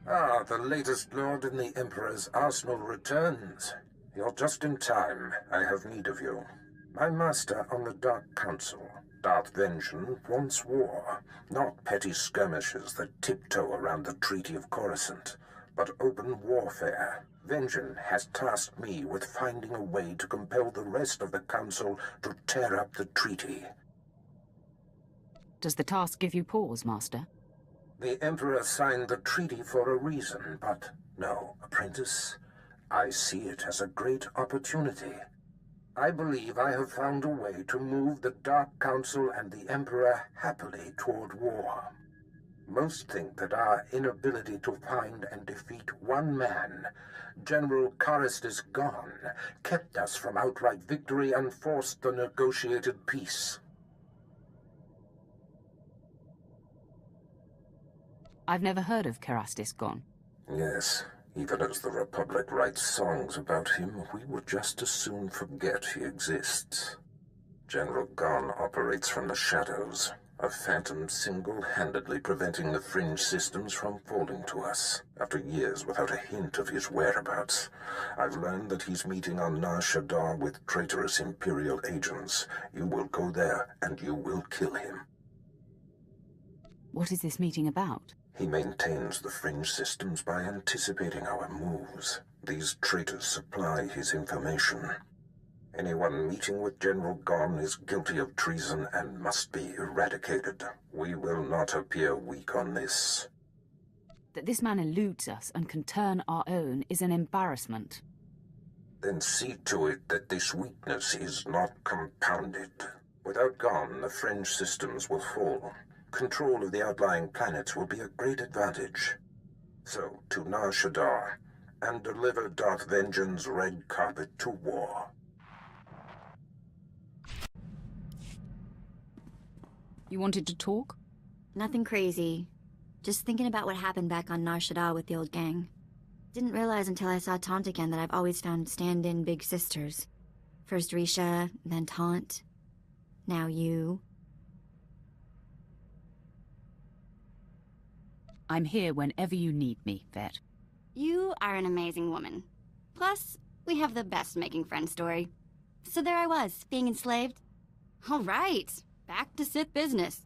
Ah, the latest lord in the Emperor's arsenal returns. You're just in time. I have need of you. My master on the Dark Council, Darth Vengeance, wants war. Not petty skirmishes that tiptoe around the Treaty of Coruscant, but open warfare. Vengeance has tasked me with finding a way to compel the rest of the Council to tear up the treaty. Does the task give you pause, Master? The Emperor signed the treaty for a reason, but no, apprentice. I see it as a great opportunity. I believe I have found a way to move the Dark Council and the Emperor happily toward war. Most think that our inability to find and defeat one man, General Caristus Gone, kept us from outright victory and forced the negotiated peace. I've never heard of Caristus Gone. Yes, even as the Republic writes songs about him, we would just as soon forget he exists. General Gone operates from the shadows, a phantom single-handedly preventing the fringe systems from falling to us. After years without a hint of his whereabouts, I've learned that he's meeting on Nar Shaddaa with traitorous Imperial agents. You will go there, and you will kill him. What is this meeting about? He maintains the fringe systems by anticipating our moves. These traitors supply his information. Anyone meeting with General Gone is guilty of treason and must be eradicated. We will not appear weak on this. That this man eludes us and can turn our own is an embarrassment. Then see to it that this weakness is not compounded. Without Gone, the fringe systems will fall. Control of the outlying planets will be a great advantage. So, to Nar Shaddaa, and deliver Darth Vengeance's red carpet to war. You wanted to talk? Nothing crazy. Just thinking about what happened back on Nar Shaddaa with the old gang. Didn't realize until I saw Taunt again that I've always found stand-in big sisters. First Risha, then Taunt. Now you. I'm here whenever you need me, Vet. You are an amazing woman. Plus, we have the best making friends story. So there I was, being enslaved. All right, back to Sith business.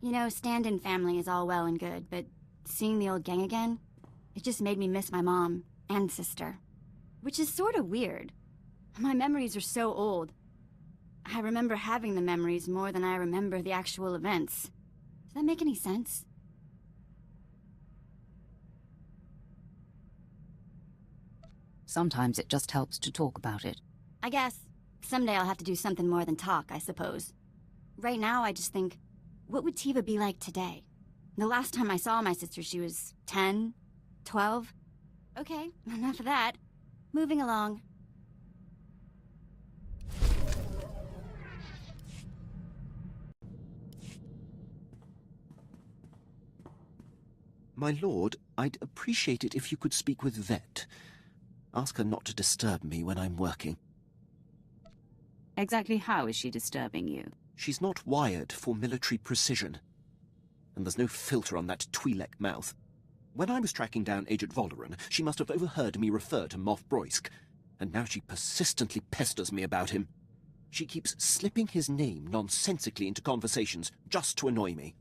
You know, stand-in family is all well and good, but seeing the old gang again, it just made me miss my mom and sister. Which is sort of weird. My memories are so old. I remember having the memories more than I remember the actual events. Does that make any sense? Sometimes it just helps to talk about it. I guess. Someday I'll have to do something more than talk, I suppose. Right now, I just think, what would Tiva be like today? The last time I saw my sister, she was 10, 12. Okay, enough of that. Moving along. My lord, I'd appreciate it if you could speak with Vet. Ask her not to disturb me when I'm working. Exactly how is she disturbing you? She's not wired for military precision. And there's no filter on that Twi'lek mouth. When I was tracking down Agent Volderen, she must have overheard me refer to Moff Broisk, and now she persistently pesters me about him. She keeps slipping his name nonsensically into conversations just to annoy me.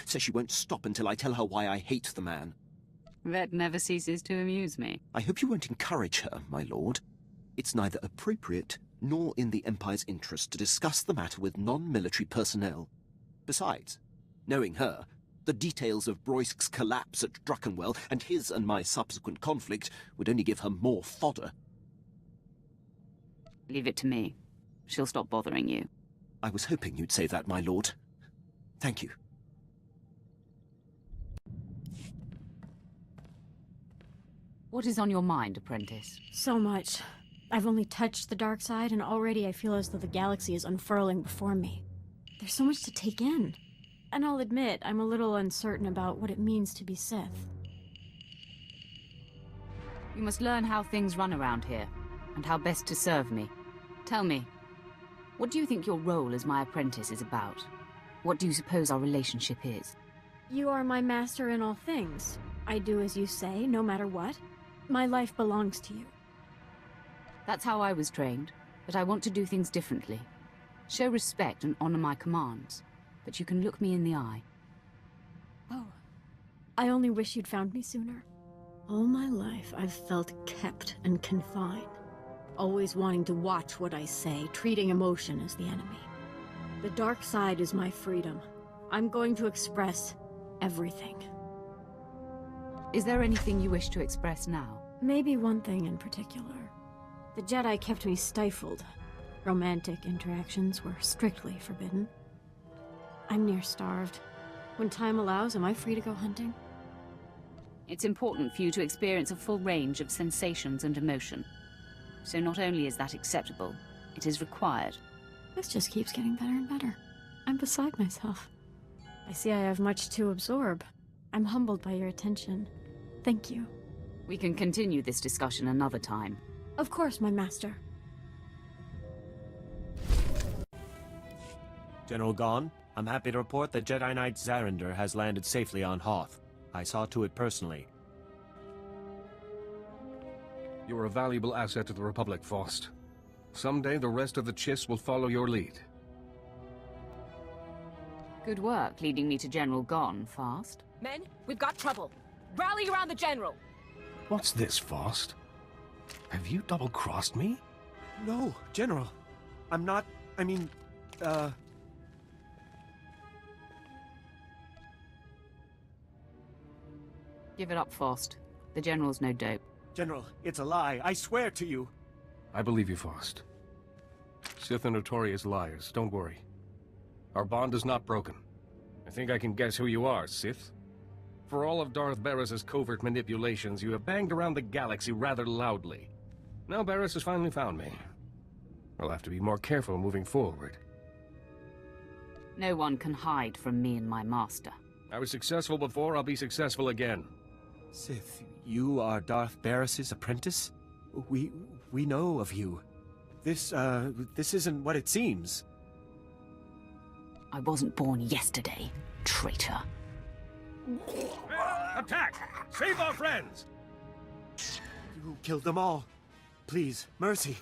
Says she won't stop until I tell her why I hate the man. Vet never ceases to amuse me. I hope you won't encourage her, my lord. It's neither appropriate nor in the Empire's interest to discuss the matter with non-military personnel. Besides, knowing her, the details of Broisk's collapse at Druckenwell and his and my subsequent conflict would only give her more fodder. Leave it to me. She'll stop bothering you. I was hoping you'd say that, my lord. Thank you. What is on your mind, apprentice? So much. I've only touched the dark side, and already I feel as though the galaxy is unfurling before me. There's so much to take in. And I'll admit, I'm a little uncertain about what it means to be Sith. You must learn how things run around here, and how best to serve me. Tell me, What do you think your role as my apprentice is about? What do you suppose our relationship is? You are my master in all things. I do as you say, no matter what. My life belongs to you. That's how I was trained, but I want to do things differently. Show respect and honor my commands, but you can look me in the eye. Oh, I only wish you'd found me sooner. All my life, I've felt kept and confined. Always wanting to watch what I say, treating emotion as the enemy. The dark side is my freedom. I'm going to express everything. Is there anything you wish to express now? Maybe one thing in particular. The Jedi kept me stifled. Romantic interactions were strictly forbidden. I'm near starved. When time allows, am I free to go hunting? It's important for you to experience a full range of sensations and emotion. So not only is that acceptable, it is required. This just keeps getting better and better. I'm beside myself. I see I have much to absorb. I'm humbled by your attention. Thank you. We can continue this discussion another time. Of course, my master. General Gon, I'm happy to report that Jedi Knight Zarander has landed safely on Hoth. I saw to it personally. You're a valuable asset to the Republic, Faust. Someday the rest of the Chiss will follow your lead. Good work leading me to General Gon, Fast. Men, we've got trouble. Rally around the General! What's this, Faust? Have you double-crossed me? No, General. I'm not... Give it up, Faust. The General's no dope. General, it's a lie. I swear to you. I believe you, Faust. Sith are notorious liars, don't worry. Our bond is not broken. I think I can guess who you are, Sith. For all of Darth Barris's covert manipulations, you have banged around the galaxy rather loudly. Now Barris has finally found me. I'll have to be more careful moving forward. No one can hide from me and my master. I was successful before, I'll be successful again. Sith, you are Darth Barris's apprentice? We know of you. This isn't what it seems. I wasn't born yesterday, traitor. Attack! Save our friends! You killed them all. Please, mercy.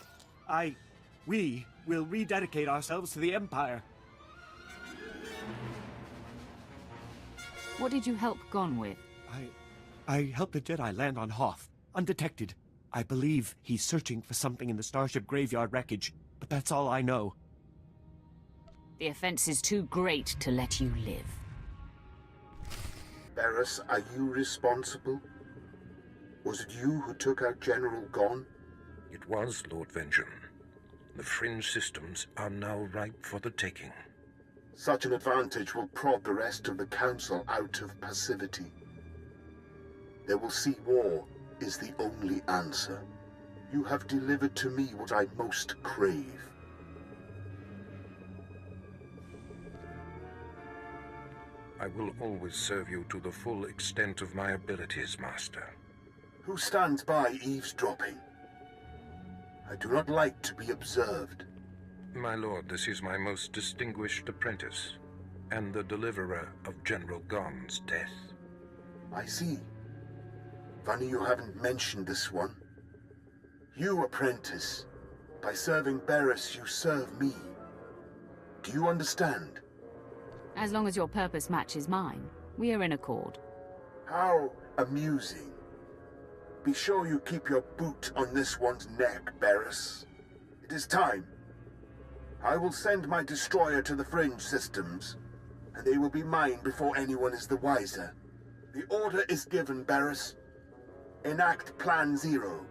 We will rededicate ourselves to the Empire. What did you help Gon with? I helped the Jedi land on Hoth, undetected. I believe he's searching for something in the Starship Graveyard wreckage, but that's all I know. The offense is too great to let you live. Barris, are you responsible? Was it you who took out General Gon? It was, Lord Vengeance. The fringe systems are now ripe for the taking. Such an advantage will prod the rest of the Council out of passivity. They will see war is the only answer. You have delivered to me what I most crave. I will always serve you to the full extent of my abilities, Master. Who stands by eavesdropping? I do not like to be observed. My lord, this is my most distinguished apprentice, and the deliverer of General Gon's death. I see. Funny you haven't mentioned this one. You, apprentice. By serving Barris, you serve me. Do you understand? As long as your purpose matches mine, we are in accord. How amusing. Be sure you keep your boot on this one's neck, Barris. It is time. I will send my destroyer to the fringe systems, and they will be mine before anyone is the wiser. The order is given, Barris. Enact Plan Zero.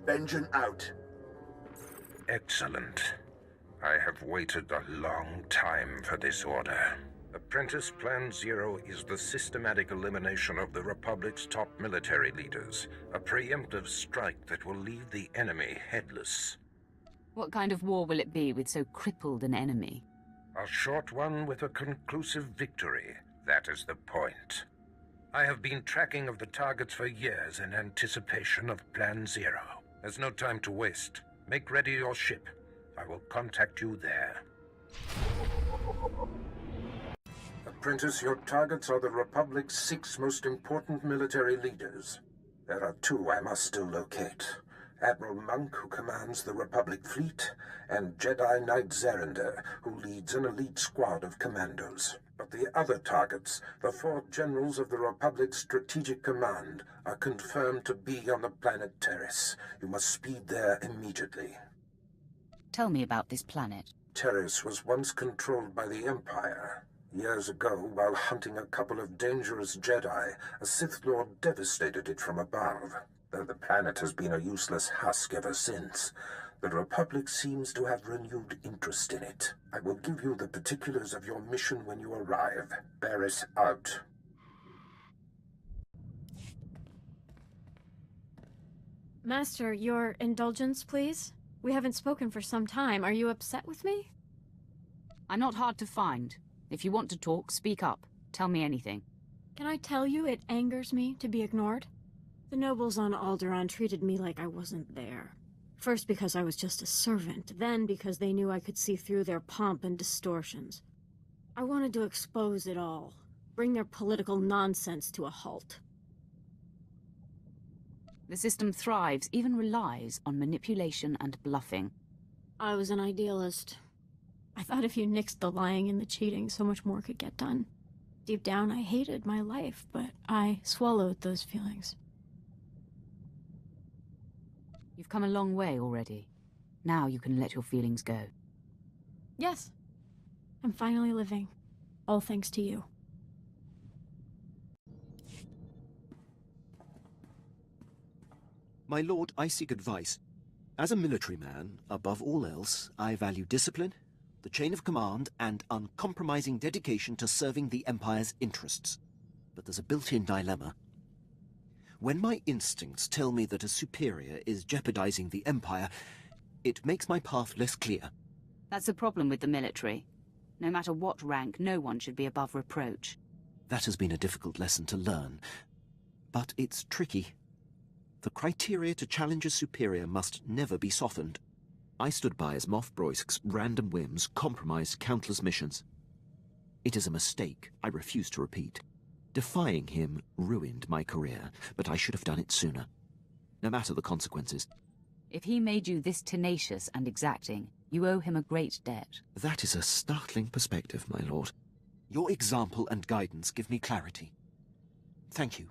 Vengeance out. Excellent. I have waited a long time for this order. Apprentice Plan Zero is the systematic elimination of the Republic's top military leaders. A preemptive strike that will leave the enemy headless. What kind of war will it be with so crippled an enemy? A short one with a conclusive victory. That is the point. I have been tracking of the targets for years in anticipation of Plan Zero. There's no time to waste. Make ready your ship. I will contact you there. Apprentice, your targets are the Republic's 6 most important military leaders. There are 2 I must still locate. Admiral Monk, who commands the Republic fleet, and Jedi Knight Zerander, who leads an elite squad of commandos. But the other targets, the 4 generals of the Republic's Strategic Command, are confirmed to be on the planet Terris. You must speed there immediately. Tell me about this planet. Terris was once controlled by the Empire. Years ago, while hunting a couple of dangerous Jedi, a Sith Lord devastated it from above. Though the planet has been a useless husk ever since, the Republic seems to have renewed interest in it. I will give you the particulars of your mission when you arrive. Barris out. Master, your indulgence, please? We haven't spoken for some time. Are you upset with me? I'm not hard to find. If you want to talk, speak up. Tell me anything. Can I tell you it angers me to be ignored? The nobles on Alderaan treated me like I wasn't there. First because I was just a servant, then because they knew I could see through their pomp and distortions. I wanted to expose it all, bring their political nonsense to a halt. The system thrives, even relies, on manipulation and bluffing. I was an idealist. I thought if you nixed the lying and the cheating, so much more could get done. Deep down, I hated my life, but I swallowed those feelings. You've come a long way already. Now you can let your feelings go. Yes. I'm finally living. All thanks to you. My lord, I seek advice. As a military man, above all else, I value discipline, the chain of command, and uncompromising dedication to serving the Empire's interests. But there's a built-in dilemma. When my instincts tell me that a superior is jeopardizing the Empire, it makes my path less clear. That's the problem with the military. No matter what rank, no one should be above reproach. That has been a difficult lesson to learn. But it's tricky. The criteria to challenge a superior must never be softened. I stood by as Moff Broisk's random whims compromised countless missions. It is a mistake I refuse to repeat. Defying him ruined my career, but I should have done it sooner. No matter the consequences. If he made you this tenacious and exacting, you owe him a great debt. That is a startling perspective, my lord. Your example and guidance give me clarity. Thank you.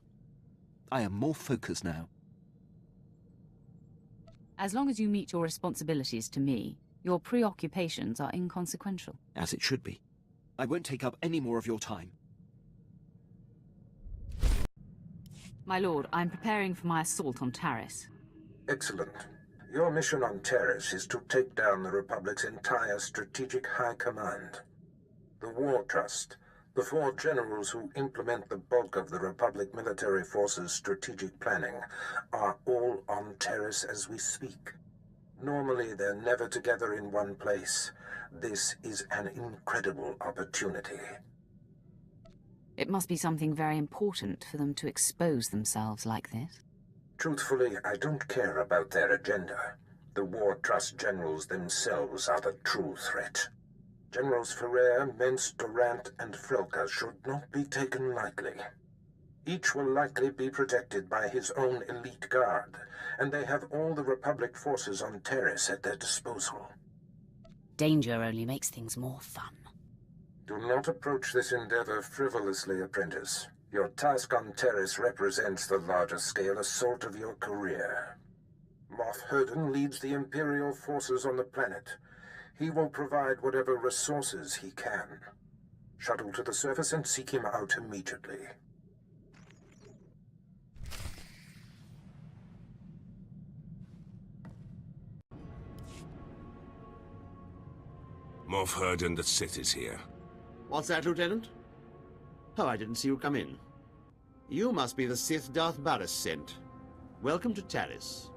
I am more focused now. As long as you meet your responsibilities to me, your preoccupations are inconsequential. As it should be. I won't take up any more of your time. My lord, I'm preparing for my assault on Taris. Excellent. Your mission on Terris is to take down the Republic's entire strategic high command. The War Trust, the 4 generals who implement the bulk of the Republic military force's strategic planning, are all on Terris as we speak. Normally, they're never together in one place. This is an incredible opportunity. It must be something very important for them to expose themselves like this. Truthfully, I don't care about their agenda. The War Trust generals themselves are the true threat. Generals Ferrer, Mence, Durant, and Frelka should not be taken lightly. Each will likely be protected by his own elite guard, and they have all the Republic forces on Terris at their disposal. Danger only makes things more fun. Do not approach this endeavor frivolously, apprentice. Your task on Terris represents the larger-scale assault of your career. Moff Herden leads the Imperial forces on the planet. He will provide whatever resources he can. Shuttle to the surface and seek him out immediately. Moff Herden the Sith is here. What's that, Lieutenant? Oh, I didn't see you come in. You must be the Sith Darth Barris sent. Welcome to Taris.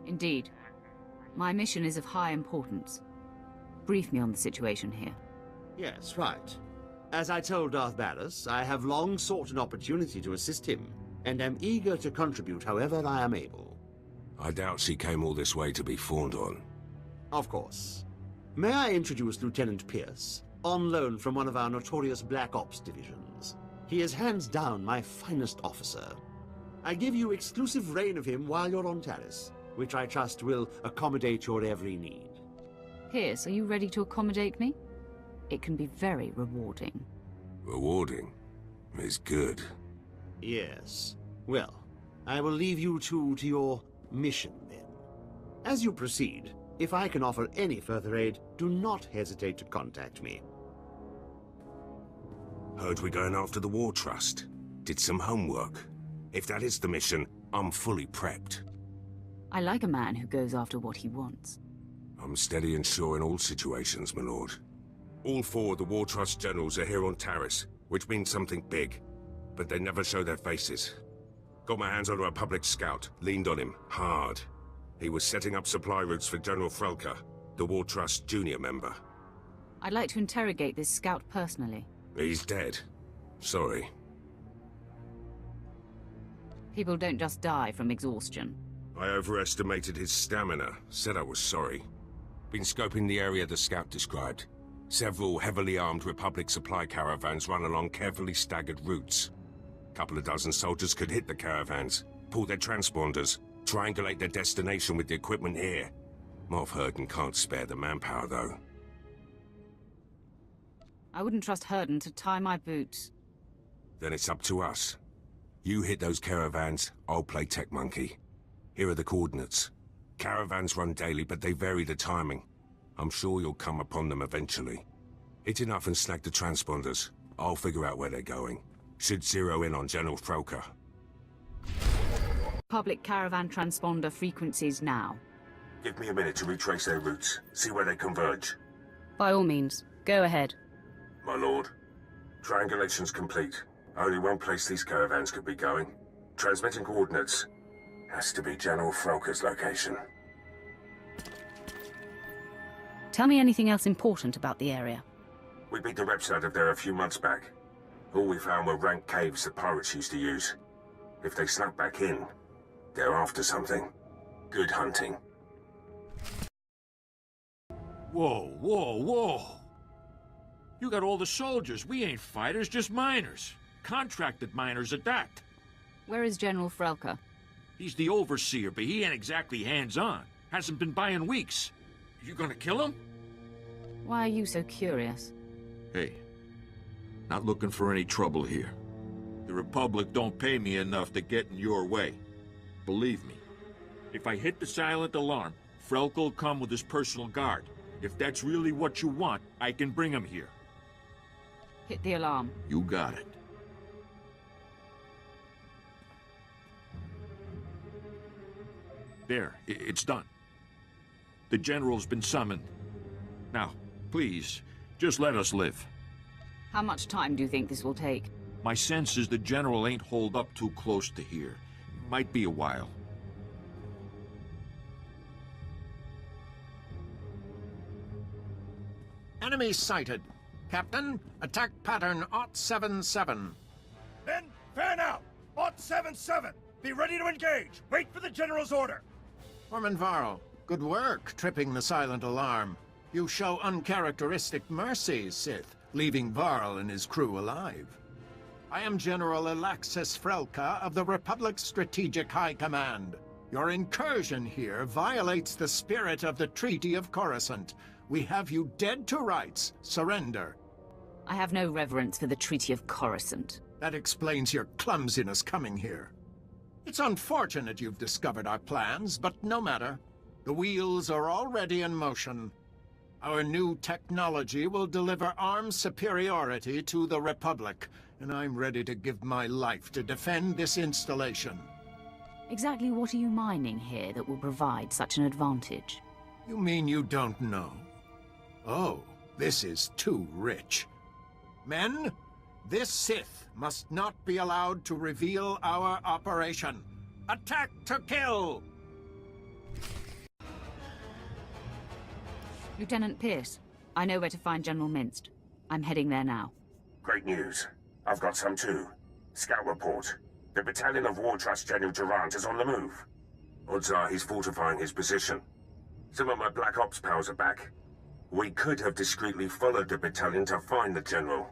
Indeed. My mission is of high importance. Brief me on the situation here. Yes, right. As I told Darth Barris, I have long sought an opportunity to assist him, and am eager to contribute however I am able. I doubt she came all this way to be fawned on. Of course. May I introduce Lieutenant Pierce, on loan from one of our notorious Black Ops divisions. He is hands down my finest officer. I give you exclusive reign of him while you're on Taris, which I trust will accommodate your every need. Pierce, are you ready to accommodate me? It can be very rewarding. Rewarding? Is good. Yes. Well, I will leave you two to your mission then. As you proceed, if I can offer any further aid, do not hesitate to contact me. Heard we're going after the War Trust. Did some homework. If that is the mission, I'm fully prepped. I like a man who goes after what he wants. I'm steady and sure in all situations, my lord. All 4 of the War Trust generals are here on Taris, which means something big. But they never show their faces. Got my hands on a public scout, leaned on him, hard. He was setting up supply routes for General Frelka, the War Trust junior member. I'd like to interrogate this scout personally. He's dead. Sorry. People don't just die from exhaustion. I overestimated his stamina. Said I was sorry. Been scoping the area the scout described. Several heavily armed Republic supply caravans run along carefully staggered routes. Couple of dozen soldiers could hit the caravans, pull their transponders, triangulate their destination with the equipment here. Moff Herden can't spare the manpower, though. I wouldn't trust Herden to tie my boots. Then it's up to us. You hit those caravans, I'll play tech monkey. Here are the coordinates. Caravans run daily, but they vary the timing. I'm sure you'll come upon them eventually. Hit enough and snag the transponders. I'll figure out where they're going. Should zero in on General Frelka. Public caravan transponder frequencies now. Give me a minute to retrace their routes, see where they converge. By all means, go ahead. My lord, triangulation's complete. Only one place these caravans could be going. Transmitting coordinates. Has to be General Frelka's location. Tell me anything else important about the area. We beat the reps out of there a few months back. All we found were rank caves the pirates used to use. If they snuck back in, they're after something. Good hunting. Whoa, whoa, whoa! You got all the soldiers. We ain't fighters, just miners. Contracted miners at that. Where is General Frelka? He's the overseer, but he ain't exactly hands-on. Hasn't been by in weeks. You gonna kill him? Why are you so curious? Hey, not looking for any trouble here. The Republic don't pay me enough to get in your way. Believe me. If I hit the silent alarm, Frelka will come with his personal guard. If that's really what you want, I can bring him here. Hit the alarm. You got it. There, it's done. The General's been summoned. Now, please, just let us live. How much time do you think this will take? My sense is the General ain't holed up too close to here. Might be a while. Enemy sighted. Captain, attack pattern 077. Then, fan out! 077! Be ready to engage! Wait for the General's order! Orman Varl, good work tripping the silent alarm. You show uncharacteristic mercy, Sith, leaving Varl and his crew alive. I am General Alexis Frelka of the Republic's Strategic High Command. Your incursion here violates the spirit of the Treaty of Coruscant. We have you dead to rights. Surrender. I have no reverence for the Treaty of Coruscant. That explains your clumsiness coming here. It's unfortunate you've discovered our plans, but no matter. The wheels are already in motion. Our new technology will deliver armed superiority to the Republic, and I'm ready to give my life to defend this installation. Exactly what are you mining here that will provide such an advantage? You mean you don't know? Oh, this is too rich. Men, this Sith must not be allowed to reveal our operation. Attack to kill! Lieutenant Pierce, I know where to find General Minst. I'm heading there now. Great news. I've got some too. Scout report. The battalion of War Trust General Durant is on the move. Odds are he's fortifying his position. Some of my Black Ops pals are back. We could have discreetly followed the battalion to find the General.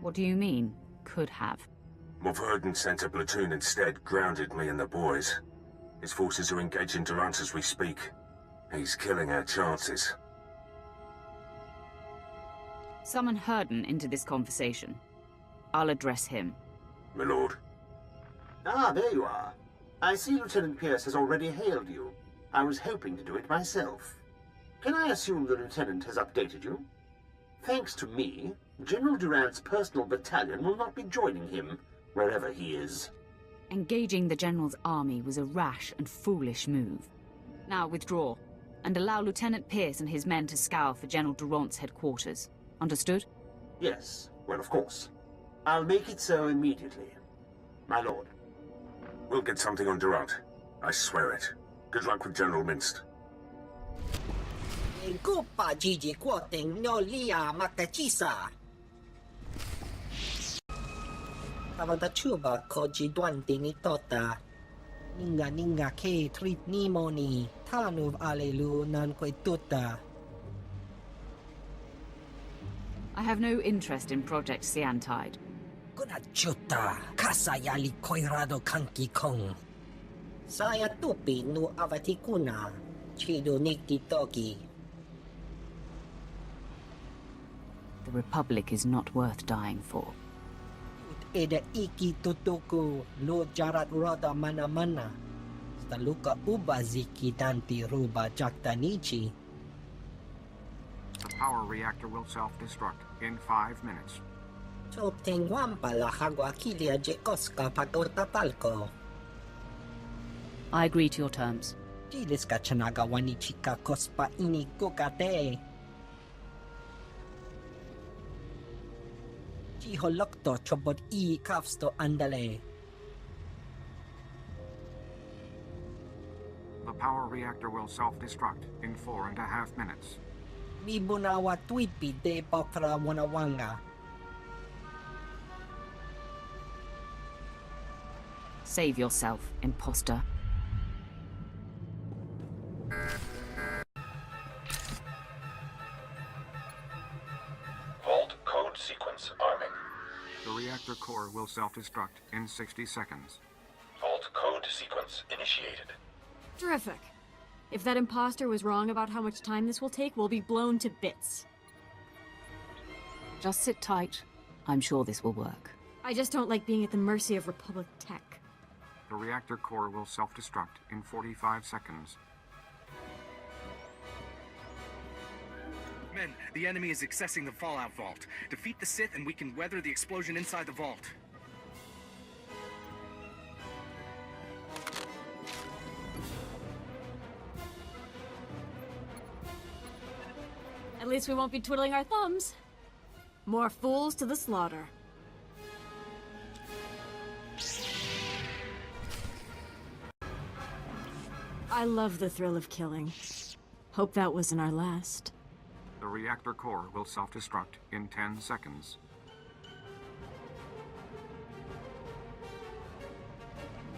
What do you mean, could have? Moff Erden sent a platoon instead, grounded me and the boys. His forces are engaging Durant as we speak. He's killing our chances. Summon Herden into this conversation. I'll address him. My lord. Ah, there you are. I see Lieutenant Pierce has already hailed you. I was hoping to do it myself. Can I assume the Lieutenant has updated you? Thanks to me, General Durant's personal battalion will not be joining him, wherever he is. Engaging the General's army was a rash and foolish move. Now withdraw, and allow Lieutenant Pierce and his men to scour for General Durant's headquarters. Understood? Yes, well, of course. I'll make it so immediately. My lord. We'll get something on Durant. I swear it. Good luck with General Minst. Gupa Gigi Quoting no Lia Makachisa. Tavadachuba Koji Dwanting Itota. Ninga K Treat Nimoni. Tanuv Alelu Nan Quetuta. I have no interest in Project Siantide. Gunachuta. Kasayali Koirado Kanki Kong. Saya Tupi no Avatikuna. Chido Nikti Toki. The Republic is not worth dying for. Eda iki tutuku lo jarat roda mana. Staluka uba ziki danti ruba jaktanichi. The power reactor will self-destruct in 5 minutes. Chopting wampala hagwa kilia jekoska pagorta palko. I agree to your terms. Jiliska chanaga wanichika kospa ini kukate. Holokto chobot I kafsto andale. The power reactor will self-destruct in 4.5 minutes. Mibunawa twipi de pokra wanawanga. Save yourself, imposter. Vault code sequence arming. The reactor core will self-destruct in 60 seconds. Vault code sequence initiated. Terrific. If that imposter was wrong about how much time this will take, we'll be blown to bits. Just sit tight. I'm sure this will work. I just don't like being at the mercy of Republic tech. The reactor core will self-destruct in 45 seconds. Men, the enemy is accessing the Fallout Vault. Defeat the Sith and we can weather the explosion inside the vault. At least we won't be twiddling our thumbs. More fools to the slaughter. I love the thrill of killing. Hope that wasn't our last. The reactor core will self-destruct in 10 seconds.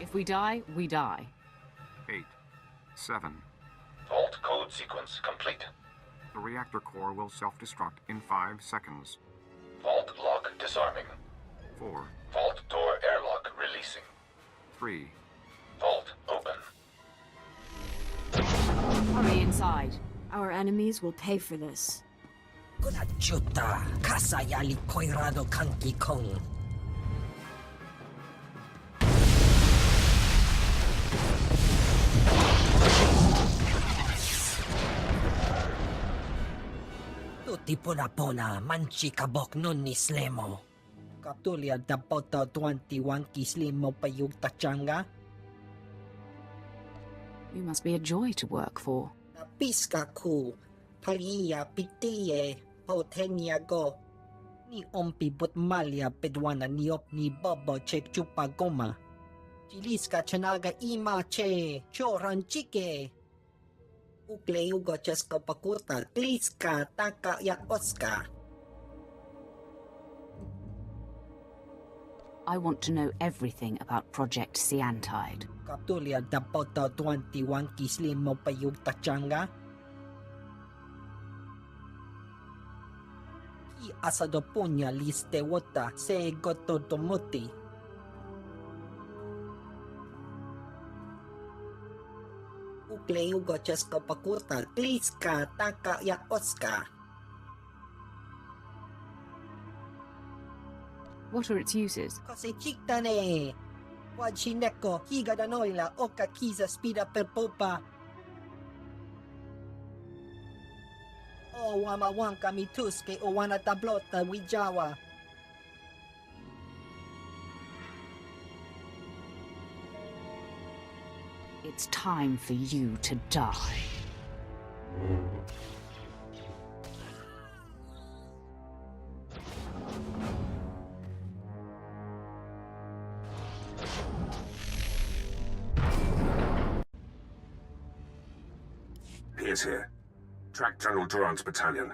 If we die, we die. 8, 7. Vault code sequence complete. The reactor core will self-destruct in 5 seconds. Vault lock disarming. 4. Vault door airlock releasing. 3. Vault open. Hurry inside. Our enemies will pay for this. Gunachuta. Kasayali Koirado Kanki Kong. Tutti pona manchi kabok nun ni slemo. Kaptulia dapoto 21 kislimo payug tachanga. You must be a joy to work for. Piska ku, paliya pitiye, potenya go. Ni ompi but malia pedwana niop ni bobo chek chupa goma. Chiliska chanaga ima che, choran chike. Ukle ugo chesko pakurta, kliska taka ya oska. I want to know everything about Project Siantide. Kaptulia dapota 21 kislin mo payug tachanga. Ki asadoponya liste wota se gototomuti. Ukleu gochesko pakurta kliska taka ya oska. What are its uses? Kasi chiktane. Wajineko higa danoila oka kiza spida per popa. O wamawanka mituske o wana tablota wijawa. It's time for you to die. Pierce here. Track General Durant's battalion.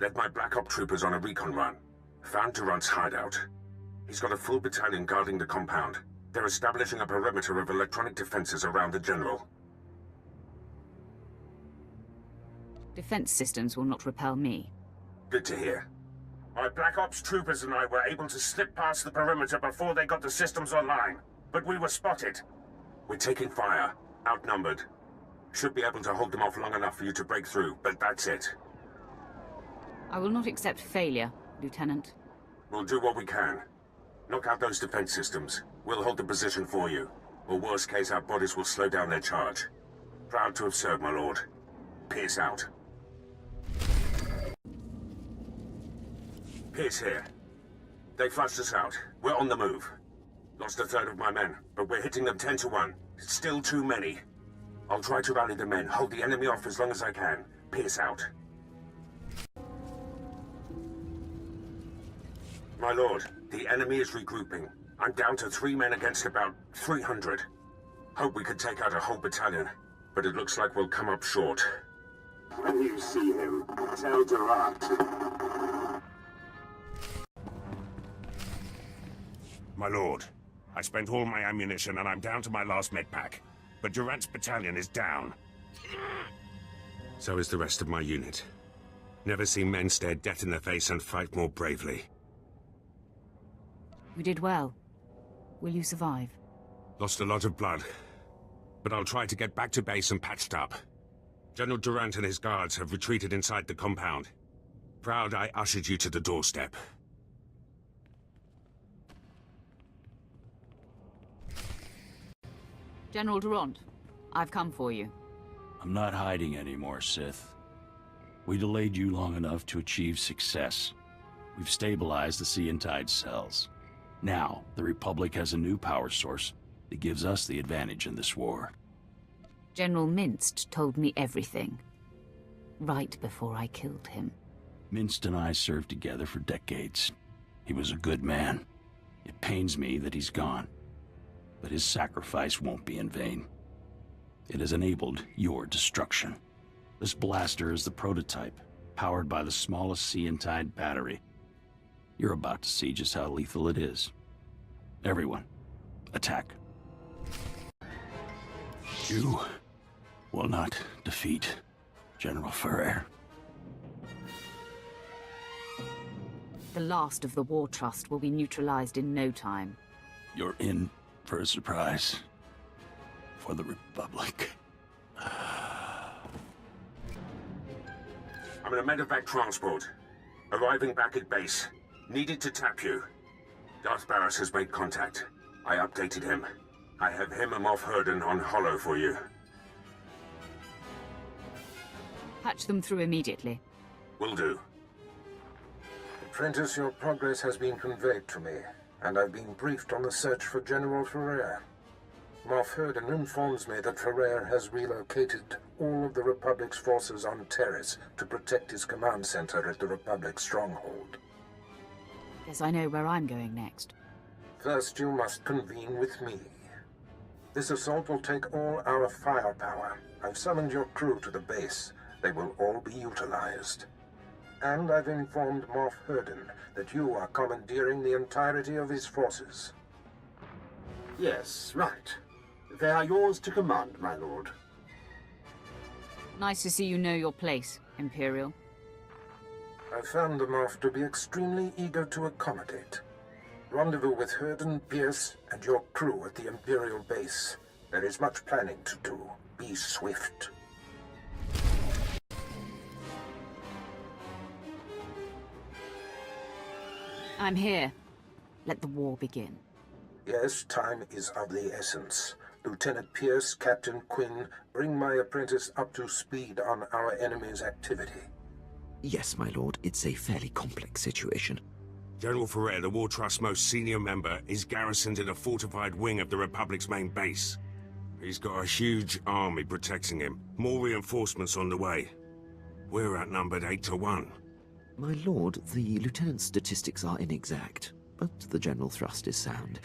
Led my Black Op troopers on a recon run. Found Durant's hideout. He's got a full battalion guarding the compound. They're establishing a perimeter of electronic defenses around the General. Defense systems will not repel me. Good to hear. My Black Ops troopers and I were able to slip past the perimeter before they got the systems online. But we were spotted. We're taking fire. Outnumbered. Should be able to hold them off long enough for you to break through, but that's it. I will not accept failure, Lieutenant. We'll do what we can. Knock out those defense systems. We'll hold the position for you. Or worst case, our bodies will slow down their charge. Proud to have served, my lord. Pierce out. Pierce here. They flushed us out. We're on the move. Lost a third of my men, but we're hitting them 10 to 1. Still too many. I'll try to rally the men, hold the enemy off as long as I can. Pierce out. My lord, the enemy is regrouping. I'm down to 3 men against about 300. Hope we could take out a whole battalion, but it looks like we'll come up short. When you see him, tell Durant. My lord, I spent all my ammunition and I'm down to my last medpack. But Durant's battalion is down. So is the rest of my unit. Never seen men stare death in the face and fight more bravely. You did well. Will you survive? Lost a lot of blood. But I'll try to get back to base and patched up. General Durant and his guards have retreated inside the compound. Proud I ushered you to the doorstep. General Durant, I've come for you. I'm not hiding anymore, Sith. We delayed you long enough to achieve success. We've stabilized the Siantide cells. Now, the Republic has a new power source that gives us the advantage in this war. General Minst told me everything. Right before I killed him. Minst and I served together for decades. He was a good man. It pains me that he's gone. But his sacrifice won't be in vain. It has enabled your destruction. This blaster is the prototype, powered by the smallest Siantide battery. You're about to see just how lethal it is. Everyone, attack. You will not defeat General Ferrer. The last of the War Trust will be neutralized in no time. You're in for a surprise. For the Republic. I'm in a medevac transport. Arriving back at base. Needed to tap you. Darth Barris has made contact. I updated him. I have him and Moff Herden on Hollow for you. Patch them through immediately. Will do. Apprentice, your progress has been conveyed to me, and I've been briefed on the search for General Ferrer. Moff Herden informs me that Ferrer has relocated all of the Republic's forces on Terrace to protect his command center at the Republic stronghold. Guess I know where I'm going next. First, you must convene with me. This assault will take all our firepower. I've summoned your crew to the base. They will all be utilized. And I've informed Moff Herden that you are commandeering the entirety of his forces. Yes, right. They are yours to command, my lord. Nice to see you know your place, Imperial. I found the Moff to be extremely eager to accommodate. Rendezvous with Herden, Pierce, and your crew at the Imperial base. There is much planning to do. Be swift. I'm here. Let the war begin. Yes, time is of the essence. Lieutenant Pierce, Captain Quinn, bring my apprentice up to speed on our enemy's activity. Yes, my lord. It's a fairly complex situation. General Ferrer, the War Trust's most senior member, is garrisoned in a fortified wing of the Republic's main base. He's got a huge army protecting him. More reinforcements on the way. We're outnumbered 8-1. My lord, the lieutenant's statistics are inexact, but the general thrust is sound.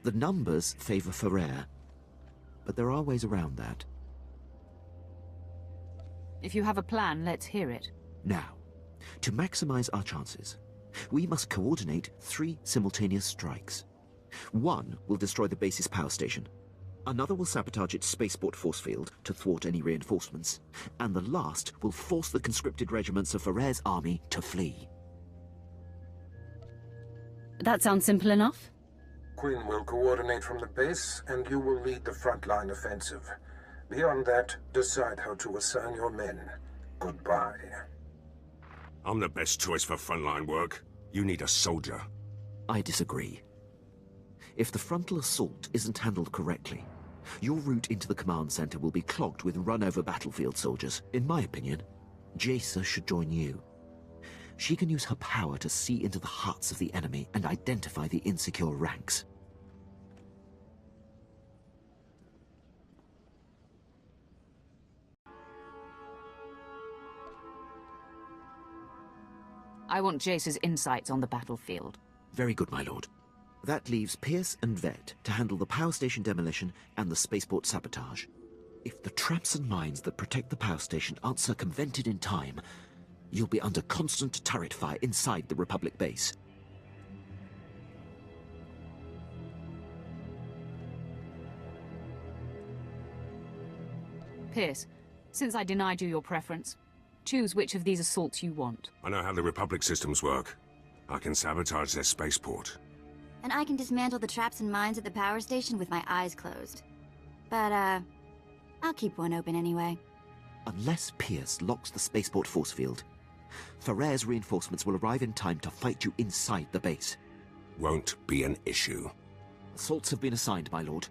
The numbers favor Ferrer, but there are ways around that. If you have a plan, let's hear it. Now, to maximize our chances, we must coordinate 3 simultaneous strikes. One will destroy the base's power station. Another will sabotage its spaceport force field to thwart any reinforcements. And the last will force the conscripted regiments of Ferrer's army to flee. That sounds simple enough. Quinn will coordinate from the base, and you will lead the frontline offensive. Beyond that, decide how to assign your men. Goodbye. I'm the best choice for frontline work. You need a soldier. I disagree. If the frontal assault isn't handled correctly, your route into the command center will be clogged with run-over battlefield soldiers. In my opinion, Jaisa should join you. She can use her power to see into the hearts of the enemy and identify the insecure ranks. I want Jace's insights on the battlefield. Very good, my lord. That leaves Pierce and Vet to handle the power station demolition and the spaceport sabotage. If the traps and mines that protect the power station aren't circumvented in time, you'll be under constant turret fire inside the Republic base. Pierce, since I denied you your preference, choose which of these assaults you want. I know how the Republic systems work. I can sabotage their spaceport. And I can dismantle the traps and mines at the power station with my eyes closed. But, I'll keep one open anyway. Unless Pierce locks the spaceport force field, Ferrer's reinforcements will arrive in time to fight you inside the base. Won't be an issue. Assaults have been assigned, my lord.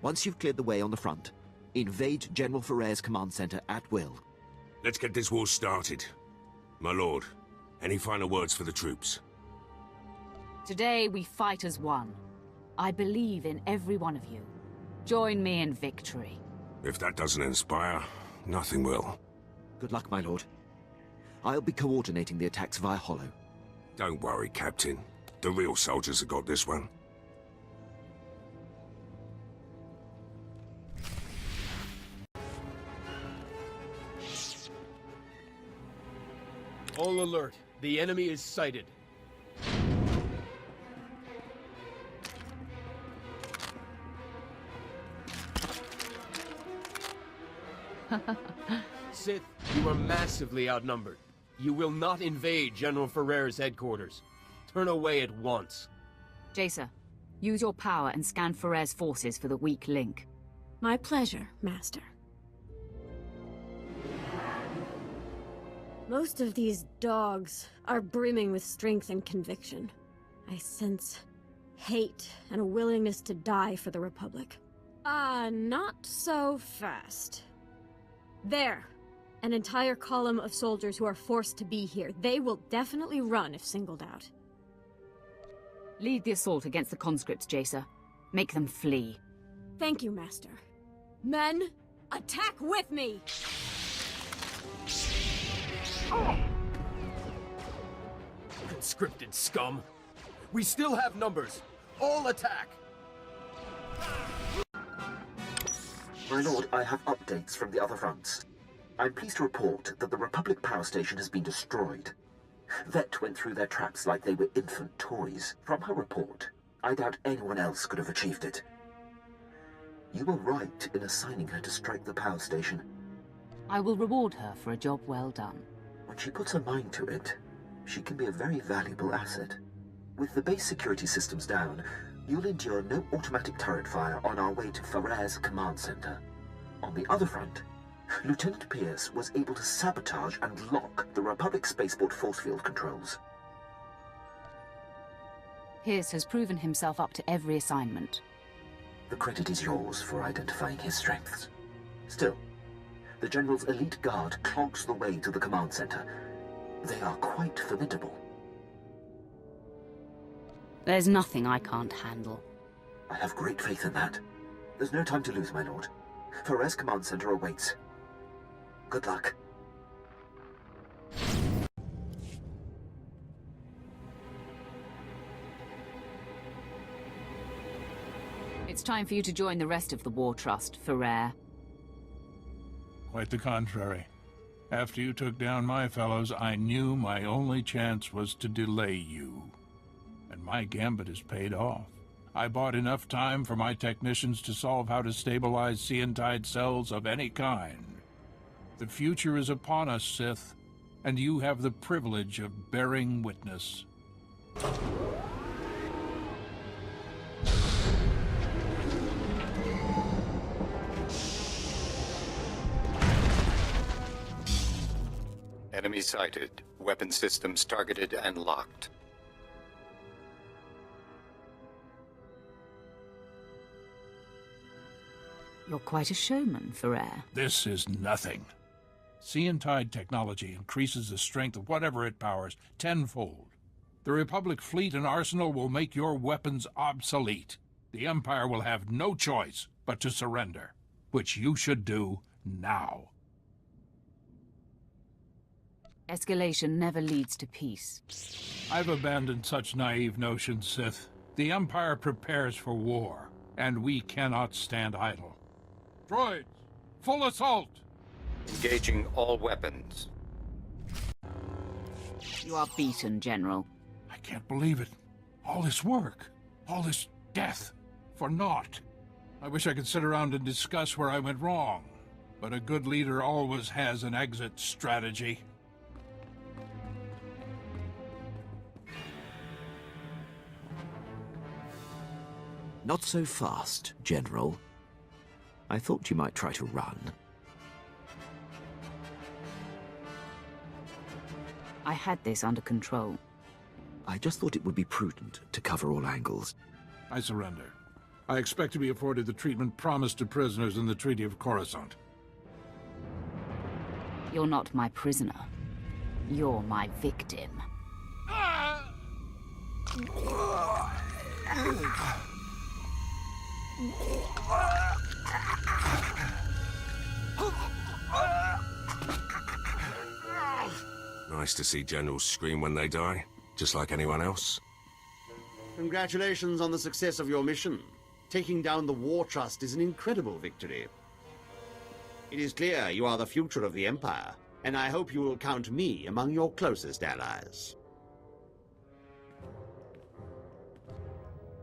Once you've cleared the way on the front, invade General Ferrer's command center at will. Let's get this war started. My lord, any final words for the troops? Today we fight as one. I believe in every one of you. Join me in victory. If that doesn't inspire, nothing will. Good luck, my lord. I'll be coordinating the attacks via Hollow. Don't worry, Captain. The real soldiers have got this one. All alert. The enemy is sighted. Sith, you are massively outnumbered. You will not invade General Ferrer's headquarters. Turn away at once. Jaisa, use your power and scan Ferrer's forces for the weak link. My pleasure, Master. Most of these dogs are brimming with strength and conviction. I sense hate and a willingness to die for the Republic. Not so fast. There. An entire column of soldiers who are forced to be here. They will definitely run if singled out. Lead the assault against the conscripts, Jaisa. Make them flee. Thank you, Master. Men, attack with me! Conscripted scum. We still have numbers. All attack! My lord, I have updates from the other fronts. I'm pleased to report that the Republic power station has been destroyed. Vet went through their traps like they were infant toys. From her report, I doubt anyone else could have achieved it. You were right in assigning her to strike the power station. I will reward her for a job well done. When she puts her mind to it, she can be a very valuable asset. With the base security systems down, you'll endure no automatic turret fire on our way to Ferrer's command center. On the other front, Lieutenant Pierce was able to sabotage and lock the Republic spaceport force field controls. Pierce has proven himself up to every assignment. The credit is yours for identifying his strengths. Still, the General's elite guard clogs the way to the command center. They are quite formidable. There's nothing I can't handle. I have great faith in that. There's no time to lose, my lord. Ferrer's command center awaits. Good luck. It's time for you to join the rest of the War Trust, Ferrer. Quite the contrary. After you took down my fellows, I knew my only chance was to delay you. And my gambit has paid off. I bought enough time for my technicians to solve how to stabilize Seantide cells of any kind. The future is upon us, Sith, and you have the privilege of bearing witness. Enemy sighted. Weapon systems targeted and locked. You're quite a showman, Ferrer. This is nothing. Seantide technology increases the strength of whatever it powers tenfold. The Republic fleet and arsenal will make your weapons obsolete. The Empire will have no choice but to surrender, which you should do now. Escalation never leads to peace. I've abandoned such naive notions, Sith. The Empire prepares for war, and we cannot stand idle. Droids, full assault! Engaging all weapons. You are beaten, General. I can't believe it. All this work, all this death, for naught. I wish I could sit around and discuss where I went wrong, but a good leader always has an exit strategy. Not so fast, General. I thought you might try to run. I had this under control. I just thought it would be prudent to cover all angles. I surrender. I expect to be afforded the treatment promised to prisoners in the Treaty of Coruscant. You're not my prisoner. You're my victim. Nice to see generals scream when they die, just like anyone else. Congratulations on the success of your mission. Taking down the War Trust is an incredible victory. It is clear you are the future of the Empire, and I hope you will count me among your closest allies.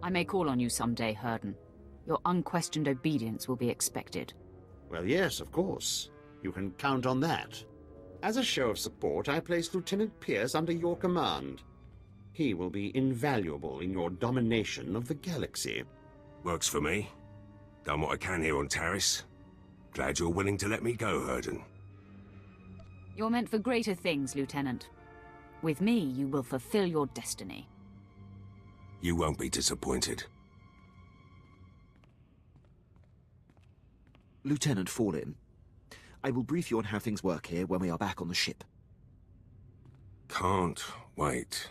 I may call on you someday, Herden. Your unquestioned obedience will be expected. Well, yes, of course. You can count on that. As a show of support, I place Lieutenant Pierce under your command. He will be invaluable in your domination of the galaxy. Works for me. Done what I can here on Taris. Glad you're willing to let me go, Herden. You're meant for greater things, Lieutenant. With me, you will fulfill your destiny. You won't be disappointed. Lieutenant Fallin, I will brief you on how things work here when we are back on the ship. Can't wait.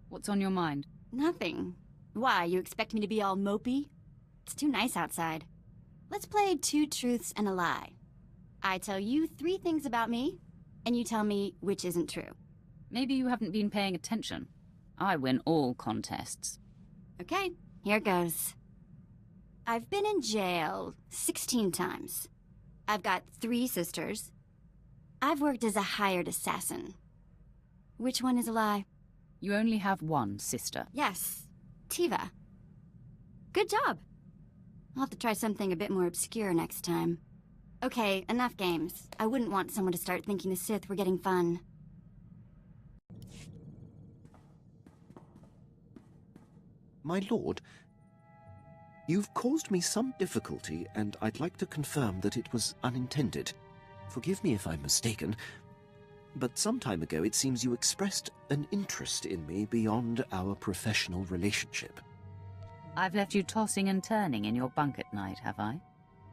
What's on your mind? Nothing. Why, you expect me to be all mopey? It's too nice outside. Let's play 2 truths and a lie. I tell you 3 things about me, and you tell me which isn't true. Maybe you haven't been paying attention. I win all contests. Okay, here goes. I've been in jail 16 times. I've got 3 sisters. I've worked as a hired assassin. Which one is a lie? You only have one sister. Yes, Tiva. Good job. I'll have to try something a bit more obscure next time. Okay, enough games. I wouldn't want someone to start thinking the Sith were getting fun. My lord, you've caused me some difficulty, and I'd like to confirm that it was unintended. Forgive me if I'm mistaken, but some time ago it seems you expressed an interest in me beyond our professional relationship. I've left you tossing and turning in your bunk at night, have I?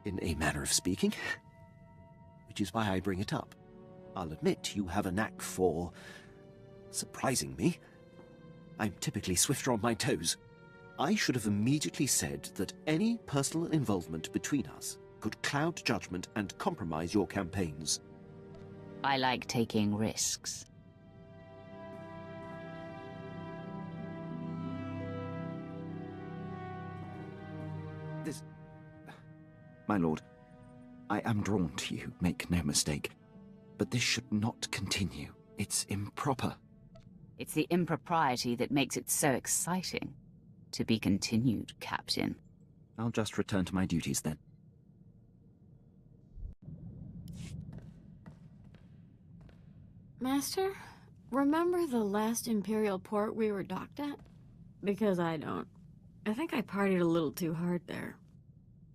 In a manner of speaking. Which is why I bring it up. I'll admit you have a knack for surprising me. I'm typically swifter on my toes. I should have immediately said that any personal involvement between us could cloud judgment and compromise your campaigns. I like taking risks. My lord, I am drawn to you, make no mistake. But this should not continue. It's improper. It's the impropriety that makes it so exciting. To be continued, Captain. I'll just return to my duties then. Master, remember the last Imperial port we were docked at? Because I don't. I think I partied a little too hard there.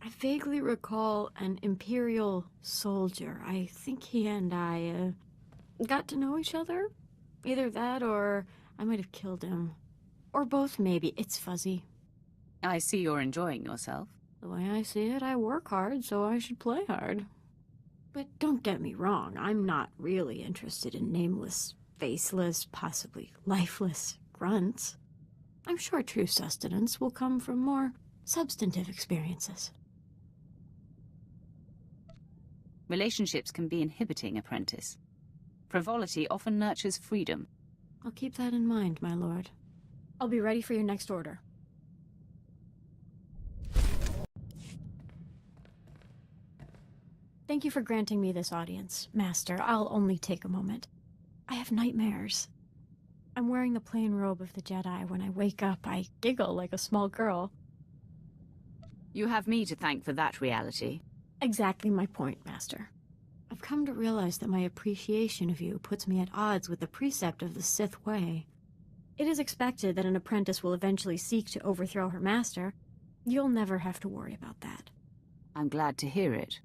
I vaguely recall an Imperial soldier. I think he and I, got to know each other? Either that or I might have killed him. Or both, maybe. It's fuzzy. I see you're enjoying yourself. The way I see it, I work hard, so I should play hard. But don't get me wrong, I'm not really interested in nameless, faceless, possibly lifeless grunts. I'm sure true sustenance will come from more substantive experiences. Relationships can be inhibiting, apprentice. Frivolity often nurtures freedom. I'll keep that in mind, my lord. I'll be ready for your next order. Thank you for granting me this audience, Master. I'll only take a moment. I have nightmares. I'm wearing the plain robe of the Jedi. When I wake up, I giggle like a small girl. You have me to thank for that reality. Exactly my point, Master. I've come to realize that my appreciation of you puts me at odds with the precept of the Sith way. It is expected that an apprentice will eventually seek to overthrow her master. You'll never have to worry about that. I'm glad to hear it.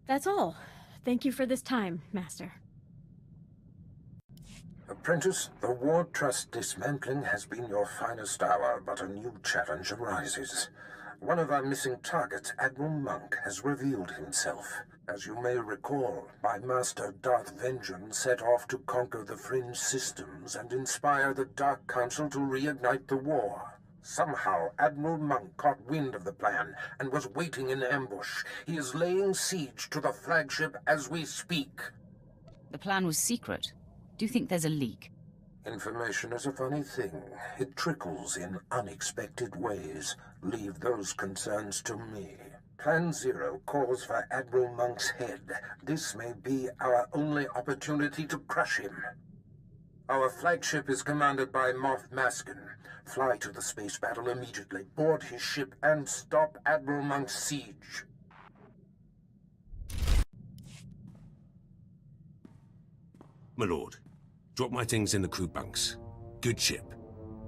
That's all. Thank you for this time, Master. Apprentice, the War Trust dismantling has been your finest hour, but a new challenge arises. One of our missing targets, Admiral Monk, has revealed himself. As you may recall, my master Darth Vengeance set off to conquer the Fringe systems and inspire the Dark Council to reignite the war. Somehow, Admiral Monk caught wind of the plan and was waiting in ambush. He is laying siege to the flagship as we speak. The plan was secret. Do you think there's a leak? Information is a funny thing. It trickles in unexpected ways. Leave those concerns to me. Plan Zero calls for Admiral Monk's head. This may be our only opportunity to crush him. Our flagship is commanded by Moff Maskin. Fly to the space battle immediately, board his ship, and stop Admiral Monk's siege. My lord, drop my things in the crew bunks. Good ship.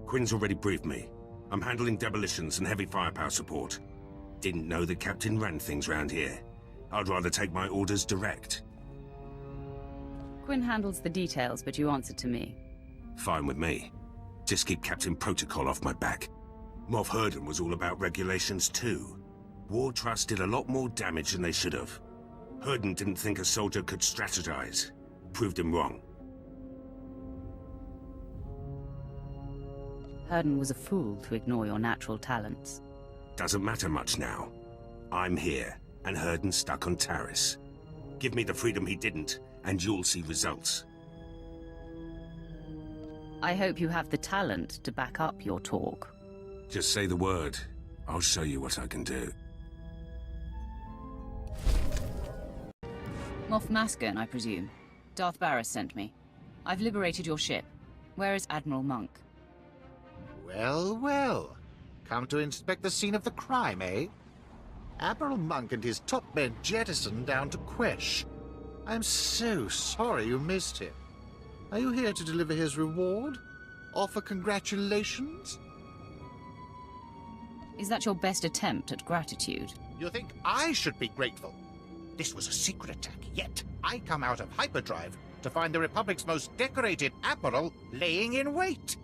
Quinn's already briefed me. I'm handling demolitions and heavy firepower support. Didn't know the captain ran things round here. I'd rather take my orders direct. Quinn handles the details, but you answer to me. Fine with me. Just keep Captain Protocol off my back. Moff Herden was all about regulations too. War Trust did a lot more damage than they should have. Herden didn't think a soldier could strategize. Proved him wrong. Herden was a fool to ignore your natural talents. Doesn't matter much now. I'm here, and Herden's stuck on Taris. Give me the freedom he didn't, and you'll see results. I hope you have the talent to back up your talk. Just say the word. I'll show you what I can do. Moff Maskin, I presume. Darth Barris sent me. I've liberated your ship. Where is Admiral Monk? Well, well. Come to inspect the scene of the crime, eh? Admiral Monk and his top men jettisoned down to Quesh. I'm so sorry you missed him. Are you here to deliver his reward? Offer congratulations? Is that your best attempt at gratitude? You think I should be grateful? This was a secret attack, yet I come out of hyperdrive to find the Republic's most decorated admiral laying in wait.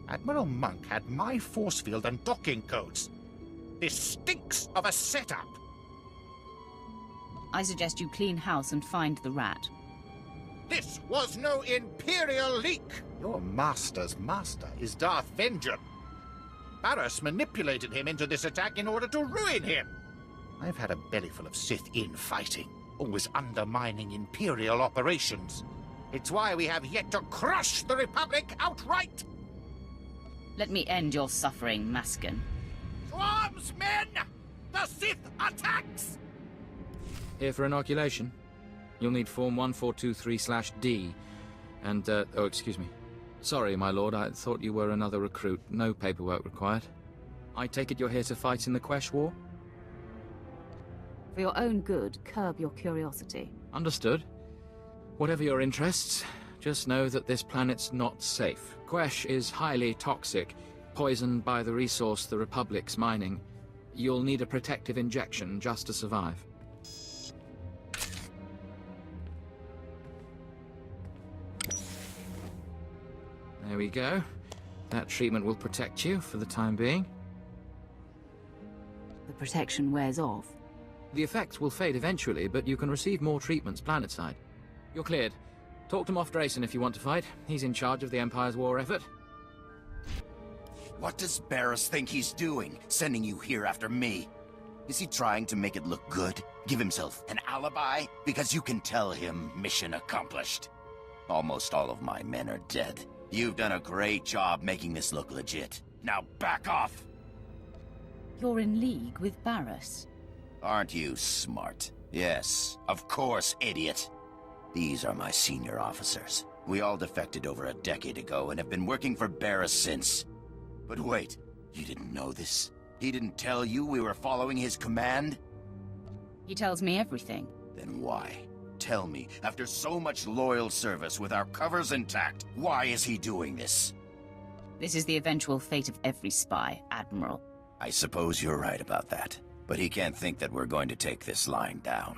Admiral Monk had my force field and docking codes. This stinks of a setup. I suggest you clean house and find the rat. This was no Imperial leak! Your master's master is Darth Vengeance. Barriss manipulated him into this attack in order to ruin him. I've had a bellyful of Sith infighting, always undermining Imperial operations. It's why we have yet to crush the Republic outright! Let me end your suffering, Maskin. To arms, men! The Sith attacks! Here for inoculation. You'll need Form 1423/D. And, oh, excuse me. Sorry, my lord, I thought you were another recruit. No paperwork required. I take it you're here to fight in the Quesh War? For your own good, curb your curiosity. Understood. Whatever your interests, just know that this planet's not safe. Quesh is highly toxic, poisoned by the resource the Republic's mining. You'll need a protective injection just to survive. There we go. That treatment will protect you for the time being. The protection wears off. The effects will fade eventually, but you can receive more treatments planetside. You're cleared. Talk to Moff Drayson if you want to fight. He's in charge of the Empire's war effort. What does Barriss think he's doing, sending you here after me? Is he trying to make it look good? Give himself an alibi? Because you can tell him mission accomplished. Almost all of my men are dead. You've done a great job making this look legit. Now back off! You're in league with Barriss. Aren't you smart? Yes, of course, idiot. These are my senior officers. We all defected over a decade ago and have been working for Barriss since. But wait, you didn't know this? He didn't tell you we were following his command? He tells me everything. Then why? Tell me, after so much loyal service with our covers intact, why is he doing this? This is the eventual fate of every spy, Admiral. I suppose you're right about that. But he can't think that we're going to take this line down.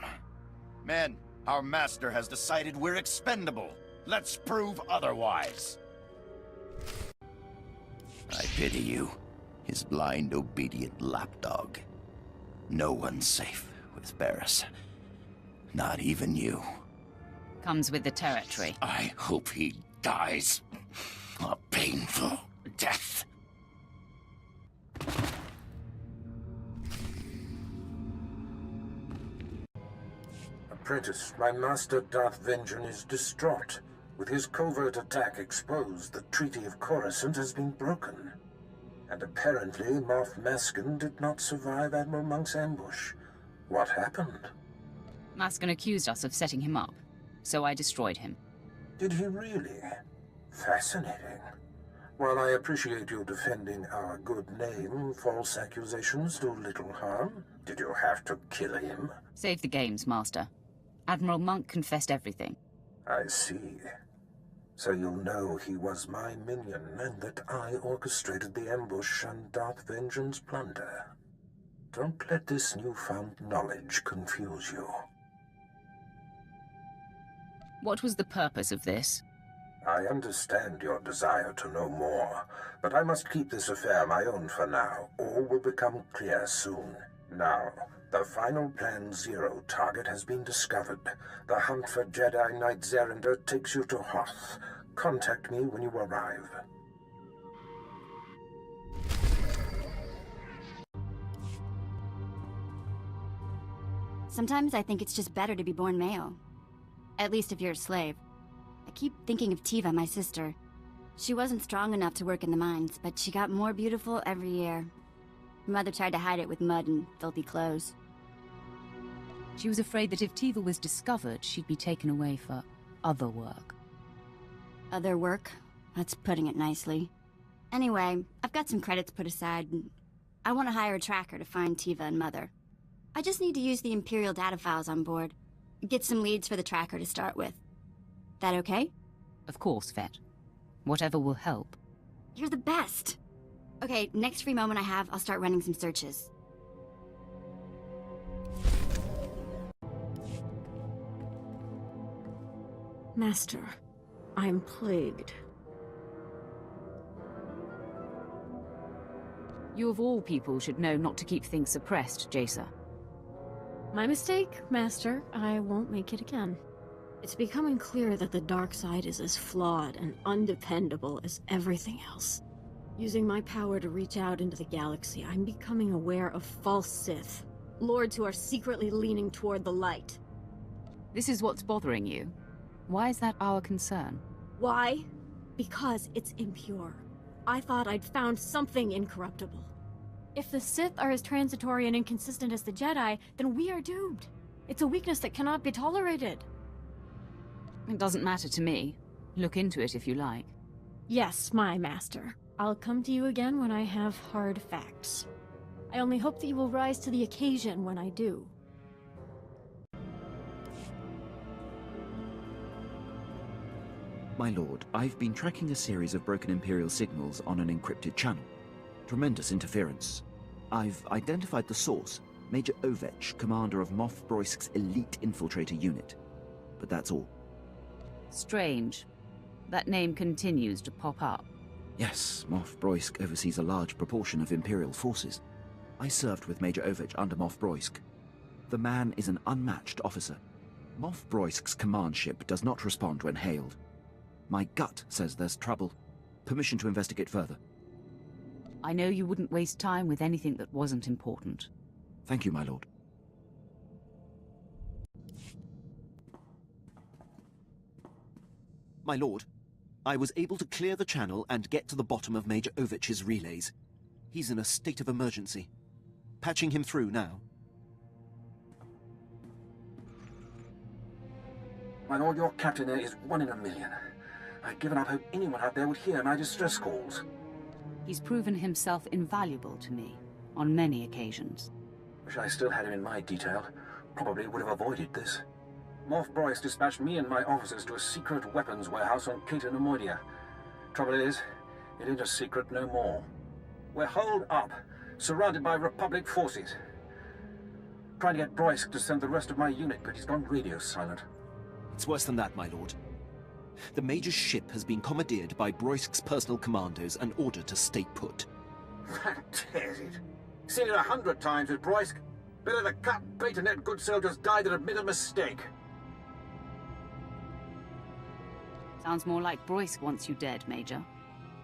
Men, our master has decided we're expendable. Let's prove otherwise. I pity you, his blind, obedient lapdog. No one's safe with Barriss. Not even you. Comes with the territory. I hope he dies a painful death. Apprentice, my master Darth Vengeance is distraught. With his covert attack exposed, the Treaty of Coruscant has been broken. And apparently Moff Maskin did not survive Admiral Monk's ambush. What happened? Maskin accused us of setting him up, so I destroyed him. Did he really? Fascinating. While I appreciate you defending our good name, false accusations do little harm. Did you have to kill him? Save the games, Master. Admiral Monk confessed everything. I see. So you'll know he was my minion, and that I orchestrated the ambush and Darth Vengeance plunder. Don't let this newfound knowledge confuse you. What was the purpose of this? I understand your desire to know more, but I must keep this affair my own for now. All will become clear soon. Now, the final Plan Zero target has been discovered. The hunt for Jedi Knight Zerinder takes you to Hoth. Contact me when you arrive. Sometimes I think it's just better to be born male. At least if you're a slave. I keep thinking of Tiva, my sister. She wasn't strong enough to work in the mines, but she got more beautiful every year. Mother tried to hide it with mud and filthy clothes. She was afraid that if Tiva was discovered, she'd be taken away for other work. Other work? That's putting it nicely. Anyway, I've got some credits put aside. I want to hire a tracker to find Tiva and Mother. I just need to use the Imperial data files on board. Get some leads for the tracker to start with. That okay? Of course, Vet. Whatever will help. You're the best! Okay, next free moment I have, I'll start running some searches. Master, I am plagued. You of all people should know not to keep things suppressed, Jacer. My mistake, Master. I won't make it again. It's becoming clear that the dark side is as flawed and undependable as everything else. Using my power to reach out into the galaxy, I'm becoming aware of false Sith. Lords who are secretly leaning toward the light. This is what's bothering you. Why is that our concern? Why? Because it's impure. I thought I'd found something incorruptible. If the Sith are as transitory and inconsistent as the Jedi, then we are doomed. It's a weakness that cannot be tolerated. It doesn't matter to me. Look into it if you like. Yes, my master. I'll come to you again when I have hard facts. I only hope that you will rise to the occasion when I do. My lord, I've been tracking a series of broken Imperial signals on an encrypted channel. Tremendous interference. I've identified the source, Major Ovech, commander of Moff Broisk's elite infiltrator unit. But that's all. Strange. That name continues to pop up. Yes, Moff Broisk oversees a large proportion of Imperial forces. I served with Major Ovech under Moff Broisk. The man is an unmatched officer. Moff Broisk's command ship does not respond when hailed. My gut says there's trouble. Permission to investigate further. I know you wouldn't waste time with anything that wasn't important. Thank you, my lord. My lord, I was able to clear the channel and get to the bottom of Major Ovech's relays. He's in a state of emergency. Patching him through now. My lord, your captain there is 1 in a million. I'd given up hope anyone out there would hear my distress calls. He's proven himself invaluable to me, on many occasions. Wish I still had him in my detail. Probably would have avoided this. Moff Broisk dispatched me and my officers to a secret weapons warehouse on Cato Nemoidia. Trouble is, it ain't a secret no more. We're holed up, surrounded by Republic forces. Trying to get Broisk to send the rest of my unit, but he's gone radio silent. It's worse than that, my lord. The Major's ship has been commandeered by Broisk's personal commandos and ordered to stay put. That tears it. Seen it 100 times with Broisk. Better to cut bait and let good soldiers die than admit a mistake. Sounds more like Broisk wants you dead, Major.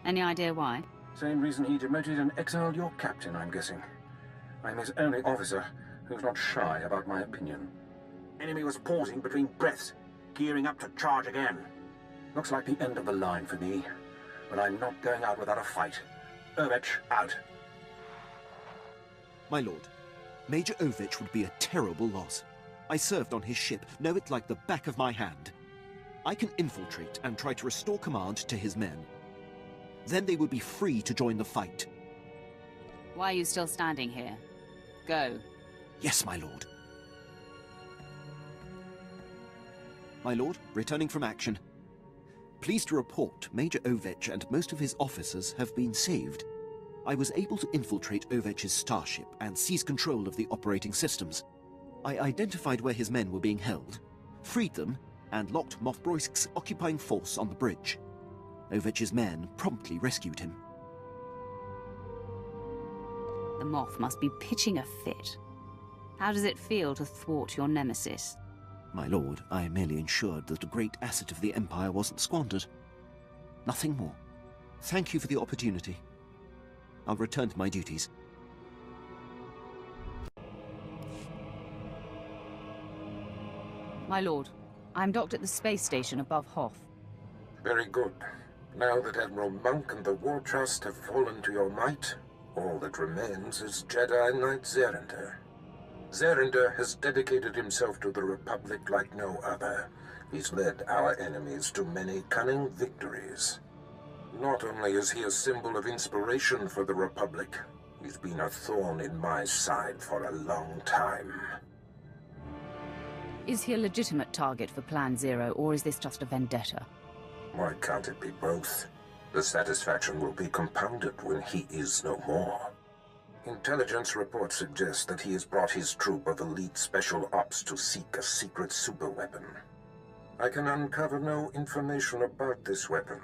Any idea why? Same reason he demoted and exiled your captain, I'm guessing. I'm his only officer who's not shy about my opinion. Enemy was pausing between breaths, gearing up to charge again. Looks like the end of the line for me, but I'm not going out without a fight. Ovech, out. My lord, Major Ovech would be a terrible loss. I served on his ship, know it like the back of my hand. I can infiltrate and try to restore command to his men. Then they would be free to join the fight. Why are you still standing here? Go. Yes, my lord. My lord, returning from action. Pleased to report, Major Ovech and most of his officers have been saved. I was able to infiltrate Ovech's starship and seize control of the operating systems. I identified where his men were being held, freed them, and locked Moff Broisk's occupying force on the bridge. Ovech's men promptly rescued him. The Moff must be pitching a fit. How does it feel to thwart your nemesis? My lord, I merely ensured that a great asset of the Empire wasn't squandered. Nothing more. Thank you for the opportunity. I'll return to my duties. My lord, I'm docked at the space station above Hoth. Very good. Now that Admiral Monk and the War Trust have fallen to your might, all that remains is Jedi Knight Zerinder. Zerinder has dedicated himself to the Republic like no other. He's led our enemies to many cunning victories. Not only is he a symbol of inspiration for the Republic, he's been a thorn in my side for a long time. Is he a legitimate target for Plan Zero, or is this just a vendetta? Why can't it be both? The satisfaction will be compounded when he is no more. Intelligence reports suggest that he has brought his troop of elite special ops to seek a secret superweapon. I can uncover no information about this weapon,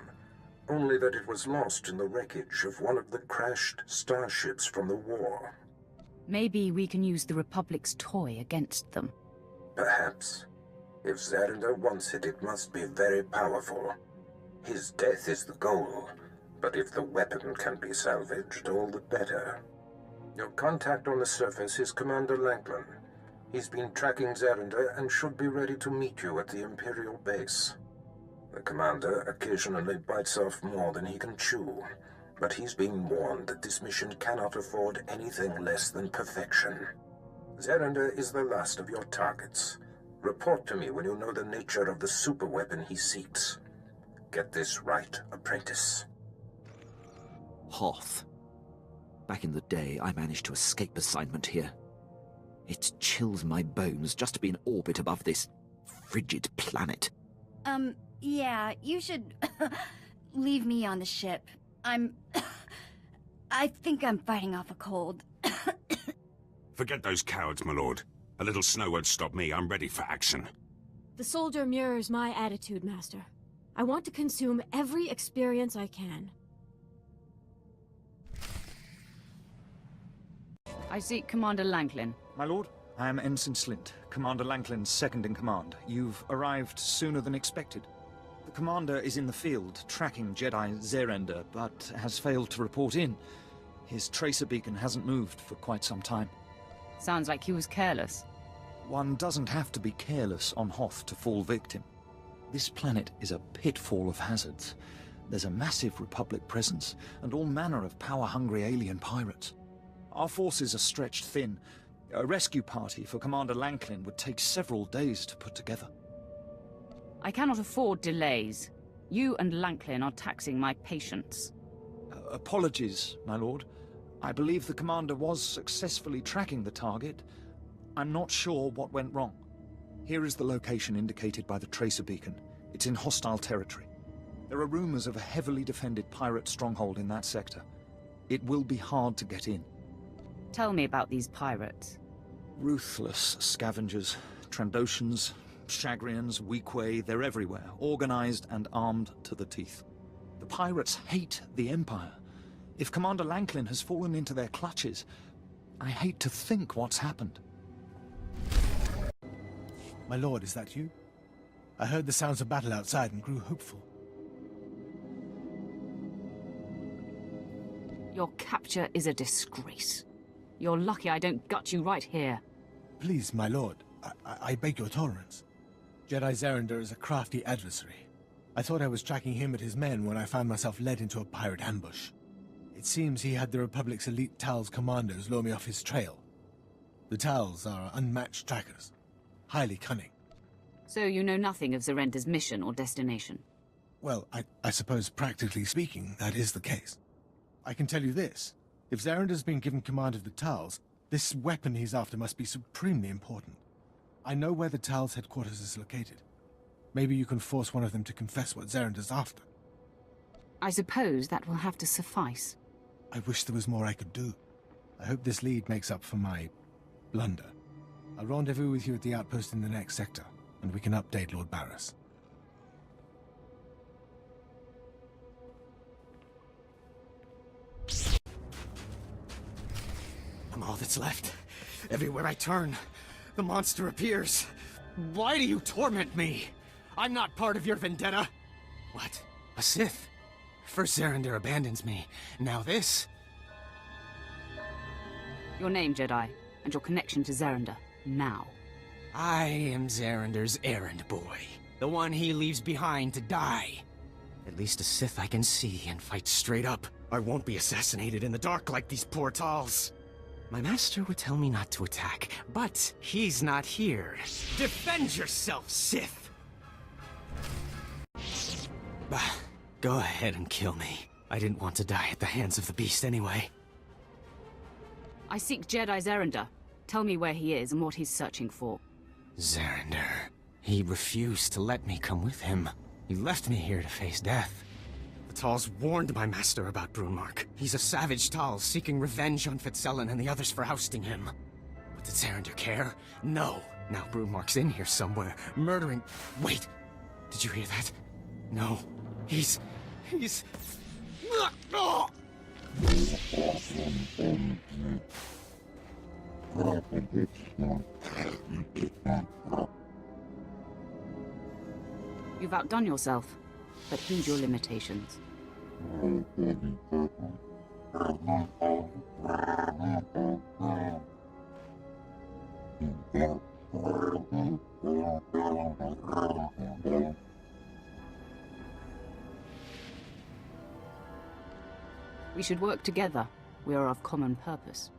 only that it was lost in the wreckage of one of the crashed starships from the war. Maybe we can use the Republic's toy against them. Perhaps. If Zarinder wants it, it must be very powerful. His death is the goal, but if the weapon can be salvaged, all the better. Your contact on the surface is Commander Lanklin. He's been tracking Zarinder and should be ready to meet you at the Imperial base. The Commander occasionally bites off more than he can chew, but he's been warned that this mission cannot afford anything less than perfection. Zarinder is the last of your targets. Report to me when you know the nature of the superweapon he seeks. Get this right, apprentice. Hoth. Back in the day, I managed to escape assignment here. It chills my bones just to be in orbit above this frigid planet. Yeah, you should leave me on the ship. I think I'm fighting off a cold. Forget those cowards, my lord. A little snow won't stop me. I'm ready for action. The soldier mirrors my attitude, Master. I want to consume every experience I can. I seek Commander Lanklin. My lord, I am Ensign Slint, Commander Lanklin's second-in-command. You've arrived sooner than expected. The commander is in the field, tracking Jedi Zarinder, but has failed to report in. His tracer beacon hasn't moved for quite some time. Sounds like he was careless. One doesn't have to be careless on Hoth to fall victim. This planet is a pitfall of hazards. There's a massive Republic presence, and all manner of power-hungry alien pirates. Our forces are stretched thin. A rescue party for Commander Lanklin would take several days to put together. I cannot afford delays. You and Lanklin are taxing my patience. Apologies, my lord. I believe the commander was successfully tracking the target. I'm not sure what went wrong. Here is the location indicated by the tracer beacon. It's in hostile territory. There are rumors of a heavily defended pirate stronghold in that sector. It will be hard to get in. Tell me about these pirates. Ruthless scavengers, Trandoshans, Chagrians, Weequay, they're everywhere, organized and armed to the teeth. The pirates hate the Empire. If Commander Lanklin has fallen into their clutches, I hate to think what's happened. My lord, is that you? I heard the sounds of battle outside and grew hopeful. Your capture is a disgrace. You're lucky I don't gut you right here. Please, my lord, I beg your tolerance. Jedi Zarinder is a crafty adversary. I thought I was tracking him and his men when I found myself led into a pirate ambush. It seems he had the Republic's elite Tal's commandos lure me off his trail. The Tals are unmatched trackers, highly cunning. So you know nothing of Zarenda's mission or destination? Well, I suppose practically speaking, that is the case. I can tell you this. If Zarender's been given command of the Tals, this weapon he's after must be supremely important. I know where the Tals' headquarters is located. Maybe you can force one of them to confess what Zarender's after. I suppose that will have to suffice. I wish there was more I could do. I hope this lead makes up for my blunder. I'll rendezvous with you at the outpost in the next sector, and we can update Lord Barris. I'm all that's left. Everywhere I turn, the monster appears. Why do you torment me? I'm not part of your vendetta. What? A Sith? First Zarinder abandons me. Now this? Your name, Jedi, and your connection to Zarinder, now. I am Zarinder's errand boy. The one he leaves behind to die. At least a Sith I can see and fight straight up. I won't be assassinated in the dark like these poor Tals. My master would tell me not to attack, but he's not here. Defend yourself, Sith! Bah, Go ahead and kill me. I didn't want to die at the hands of the beast anyway. I seek Jedi Zerender. Tell me where he is and what he's searching for. Zerender. He refused to let me come with him. He left me here to face death. The Tals warned my master about Brunmark. He's a savage Tal seeking revenge on Fitzellan and the others for ousting him. But did Zerender care? No. Now Brunmark's in here somewhere, murdering... Wait! Did you hear that? No. He's... Oh! You've outdone yourself, but heed your limitations. We should work together. We are of common purpose.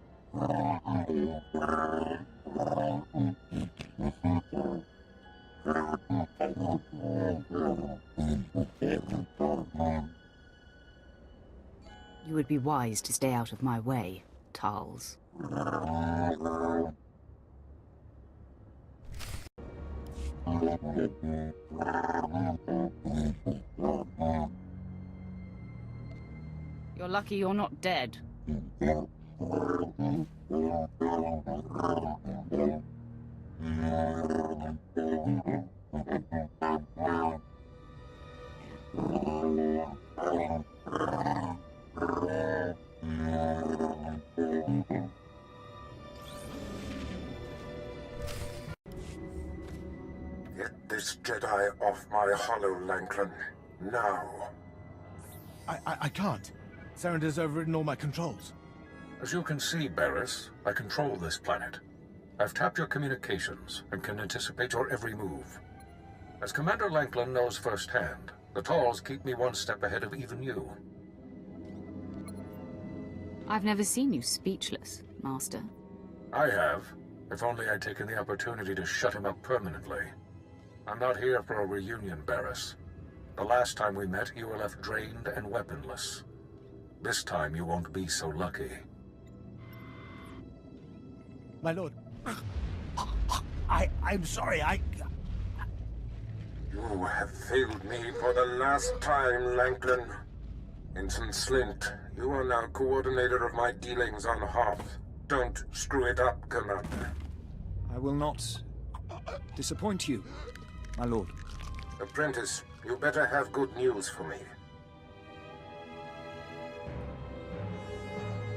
You would be wise to stay out of my way, Tals. You're lucky you're not dead. Get this Jedi off my hollow, Lanklin. Now. I can't. Zerender's overridden all my controls. As you can see, Barris, I control this planet. I've tapped your communications and can anticipate your every move. As Commander Lanklin knows firsthand, the Tals keep me one step ahead of even you. I've never seen you speechless, Master. I have, if only I'd taken the opportunity to shut him up permanently. I'm not here for a reunion, Barris. The last time we met, you were left drained and weaponless. This time you won't be so lucky. My lord, I'm sorry, You have failed me for the last time, Lanklin. Ensign Slint, you are now coordinator of my dealings on Hoth. Don't screw it up, Commander. I will not disappoint you, my lord. Apprentice, you better have good news for me.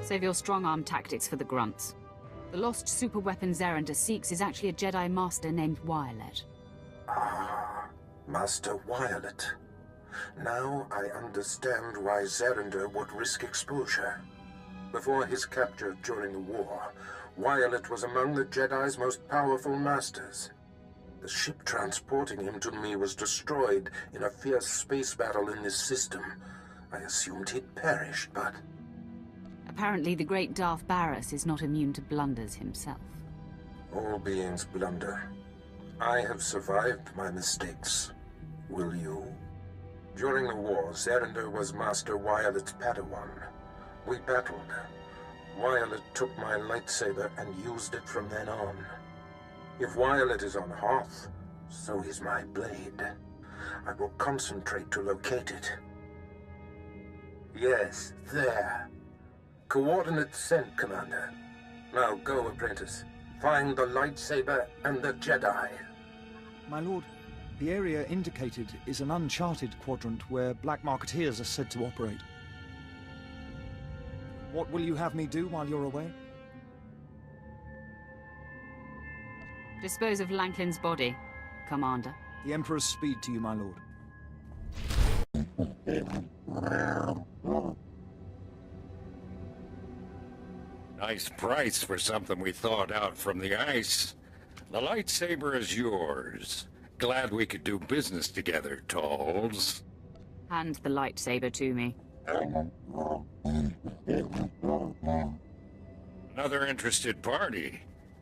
Save your strong-arm tactics for the grunts. The lost superweapon Zerender seeks is actually a Jedi Master named Violet. Ah, Master Violet. Now I understand why Zerender would risk exposure. Before his capture during the war, Violet was among the Jedi's most powerful masters. The ship transporting him to me was destroyed in a fierce space battle in this system. I assumed he'd perished, but... Apparently the great Darth Barris is not immune to blunders himself. All beings blunder. I have survived my mistakes. Will you? During the war, Zerender was Master Violet's Padawan. We battled. Violet took my lightsaber and used it from then on. If Violet is on Hoth, so is my blade. I will concentrate to locate it. Yes, there. Coordinates sent, Commander. Now go, Apprentice. Find the lightsaber and the Jedi. My lord, the area indicated is an uncharted quadrant where black marketeers are said to operate. What will you have me do while you're away? Dispose of Lanklin's body, Commander. The Emperor's speed to you, my lord. Nice price for something we thawed out from the ice. The lightsaber is yours. Glad we could do business together, Tals. Hand the lightsaber to me. Another interested party.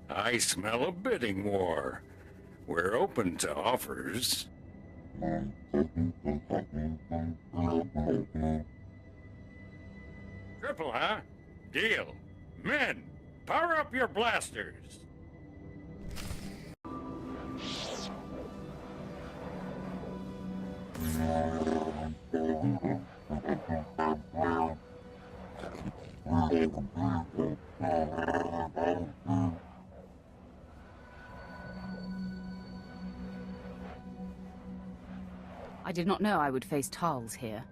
I smell a bidding war. We're open to offers. Triple, huh? Deal. Men, power up your blasters. I did not know I would face Tarls here.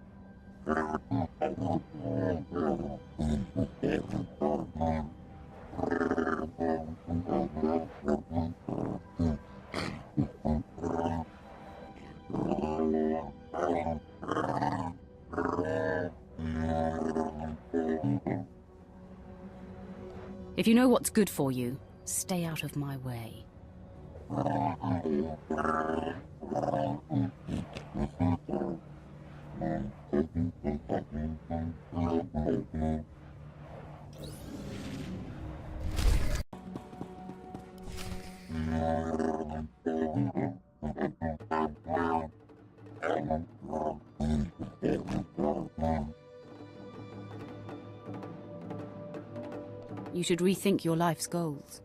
If you know what's good for you, stay out of my way. You should rethink your life's goals.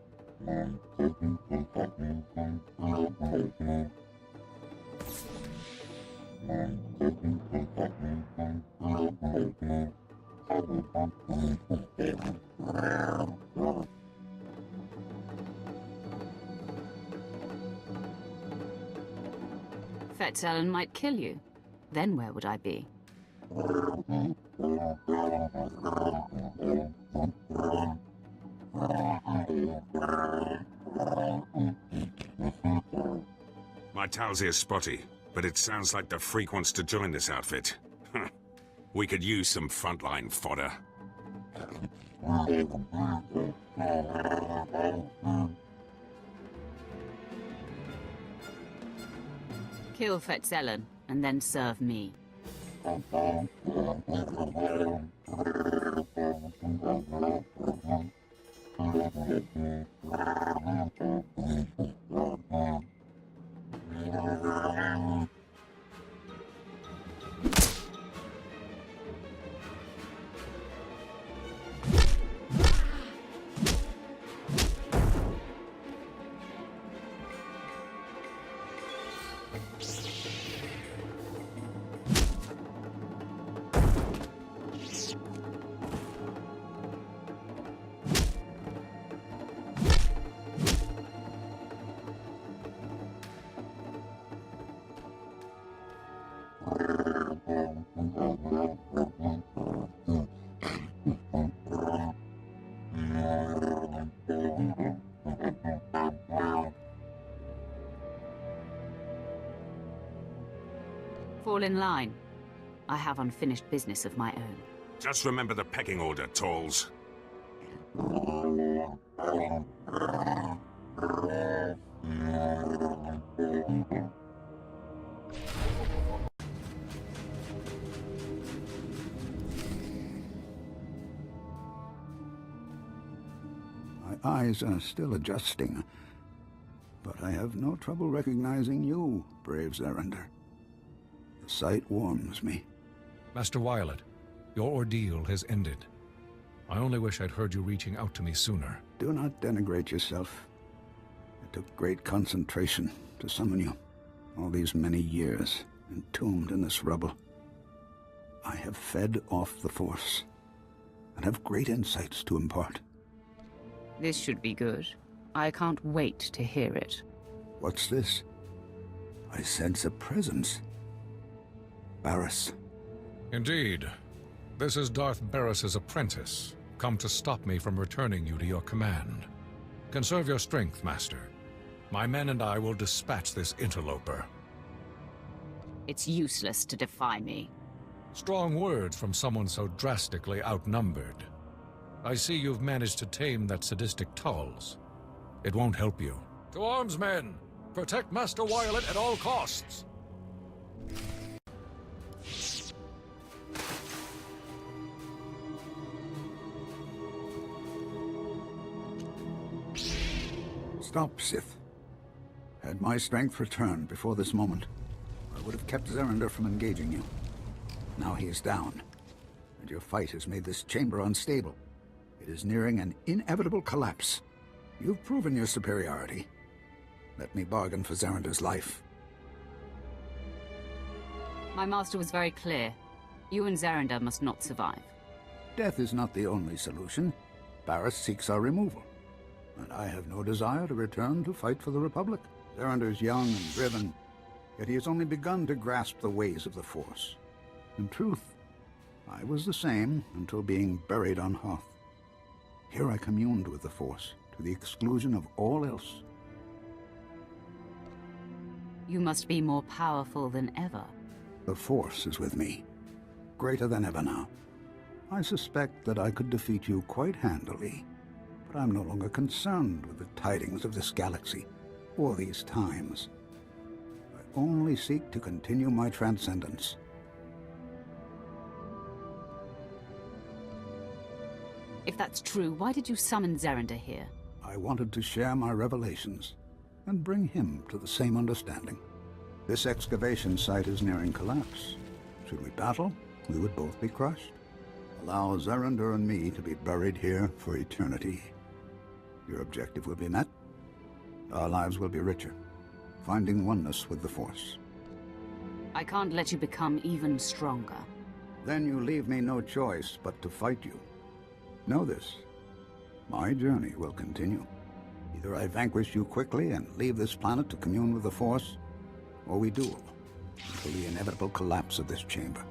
Fetzellen might kill you. Then where would I be? My Talzier's spotty, but it sounds like the freak wants to join this outfit. We could use some frontline fodder. Kill Fetzellen, and then serve me. Fall in line. I have unfinished business of my own. Just remember the pecking order, Talls. My eyes are still adjusting, but I have no trouble recognizing you, brave Zerander. The sight warms me. Master Violet, your ordeal has ended. I only wish I'd heard you reaching out to me sooner. Do not denigrate yourself. It took great concentration to summon you. All these many years, entombed in this rubble. I have fed off the Force, and have great insights to impart. This should be good. I can't wait to hear it. What's this? I sense a presence. Barriss. Indeed. This is Darth Barriss's apprentice, come to stop me from returning you to your command. Conserve your strength, Master. My men and I will dispatch this interloper. It's useless to defy me. Strong words from someone so drastically outnumbered. I see you've managed to tame that sadistic Talls. It won't help you. To arms, men! Protect Master Violet at all costs! Stop, Sith. Had my strength returned before this moment, I would have kept Zerander from engaging you. Now he is down, and your fight has made this chamber unstable. It is nearing an inevitable collapse. You've proven your superiority. Let me bargain for Zerander's life. My master was very clear. You and Zerander must not survive. Death is not the only solution. Barris seeks our removal, and I have no desire to return to fight for the Republic. Zerander is young and driven, yet he has only begun to grasp the ways of the Force. In truth, I was the same until being buried on Hoth. Here I communed with the Force, to the exclusion of all else. You must be more powerful than ever. The Force is with me, greater than ever now. I suspect that I could defeat you quite handily, but I'm no longer concerned with the tidings of this galaxy, or these times. I only seek to continue my transcendence. If that's true, why did you summon Zerander here? I wanted to share my revelations, and bring him to the same understanding. This excavation site is nearing collapse. Should we battle, we would both be crushed. Allow Zerander and me to be buried here for eternity. Your objective will be met. Our lives will be richer, finding oneness with the Force. I can't let you become even stronger. Then you leave me no choice but to fight you. Know this. My journey will continue. Either I vanquish you quickly and leave this planet to commune with the Force, or we duel until the inevitable collapse of this chamber.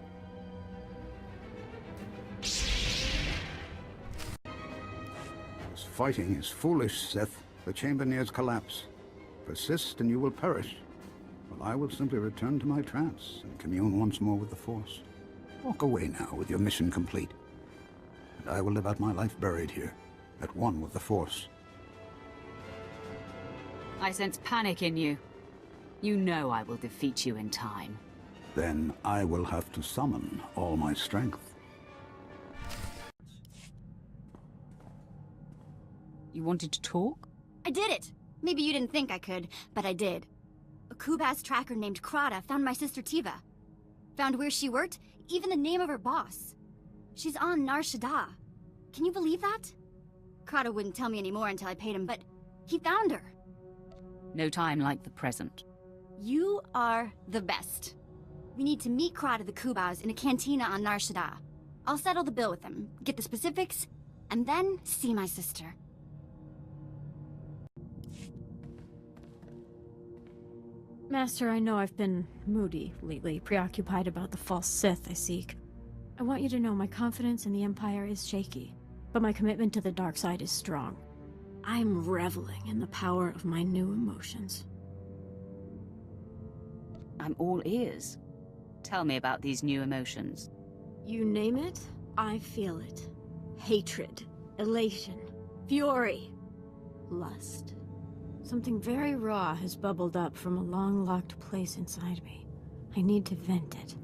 This fighting is foolish, Sith. The chamber nears collapse. Persist and you will perish, while I will simply return to my trance and commune once more with the Force. Walk away now with your mission complete, and I will live out my life buried here, at one with the Force. I sense panic in you. You know I will defeat you in time. Then I will have to summon all my strength. You wanted to talk? I did it! Maybe you didn't think I could, but I did. A Kubaz tracker named Krata found my sister Tiva. Found where she worked, even the name of her boss. She's on Nar Shaddaa. Can you believe that? Krata wouldn't tell me anymore until I paid him, but he found her. No time like the present. You are the best. We need to meet Krata the Kubaz in a cantina on Nar Shaddaa. I'll settle the bill with him, get the specifics, and then see my sister. Master, I know I've been moody lately, preoccupied about the false Sith I seek. I want you to know my confidence in the Empire is shaky, but my commitment to the dark side is strong. I'm reveling in the power of my new emotions. I'm all ears. Tell me about these new emotions. You name it, I feel it. Hatred, elation, fury, lust. Something very raw has bubbled up from a long-locked place inside me. I need to vent it.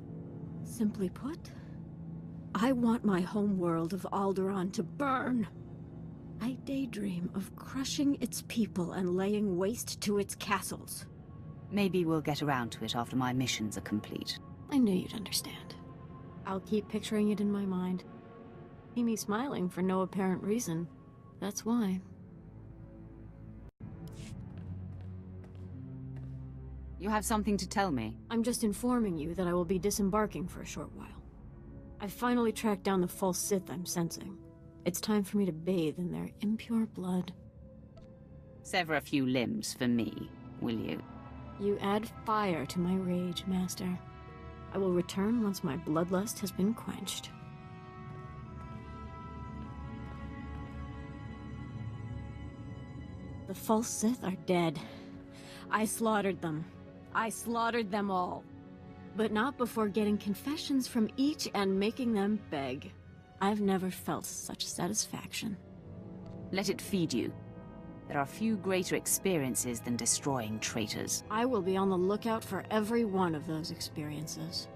Simply put, I want my home world of Alderaan to burn. I daydream of crushing its people and laying waste to its castles. Maybe we'll get around to it after my missions are complete. I knew you'd understand. I'll keep picturing it in my mind. See me smiling for no apparent reason. That's why. You have something to tell me? I'm just informing you that I will be disembarking for a short while. I've finally tracked down the false Sith I'm sensing. It's time for me to bathe in their impure blood. Sever a few limbs for me, will you? You add fire to my rage, Master. I will return once my bloodlust has been quenched. The false Sith are dead. I slaughtered them. I slaughtered them all. But not before getting confessions from each and making them beg. I've never felt such satisfaction. Let it feed you. There are few greater experiences than destroying traitors. I will be on the lookout for every one of those experiences.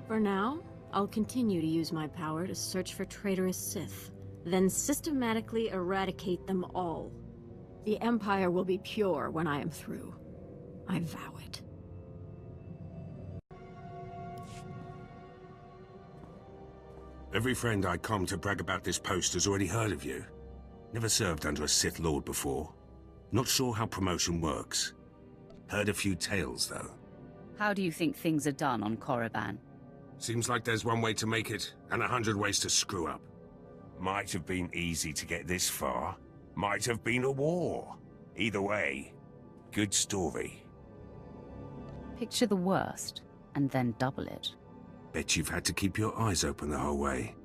For now, I'll continue to use my power to search for traitorous Sith, then systematically eradicate them all. The Empire will be pure when I am through. I vow it. Every friend I come to brag about this post has already heard of you. Never served under a Sith Lord before. Not sure how promotion works. Heard a few tales, though. How do you think things are done on Korriban? Seems like there's one way to make it, and 100 ways to screw up. Might have been easy to get this far. Might have been a war. Either way, good story. Picture the worst, and then double it. Bet you've had to keep your eyes open the whole way.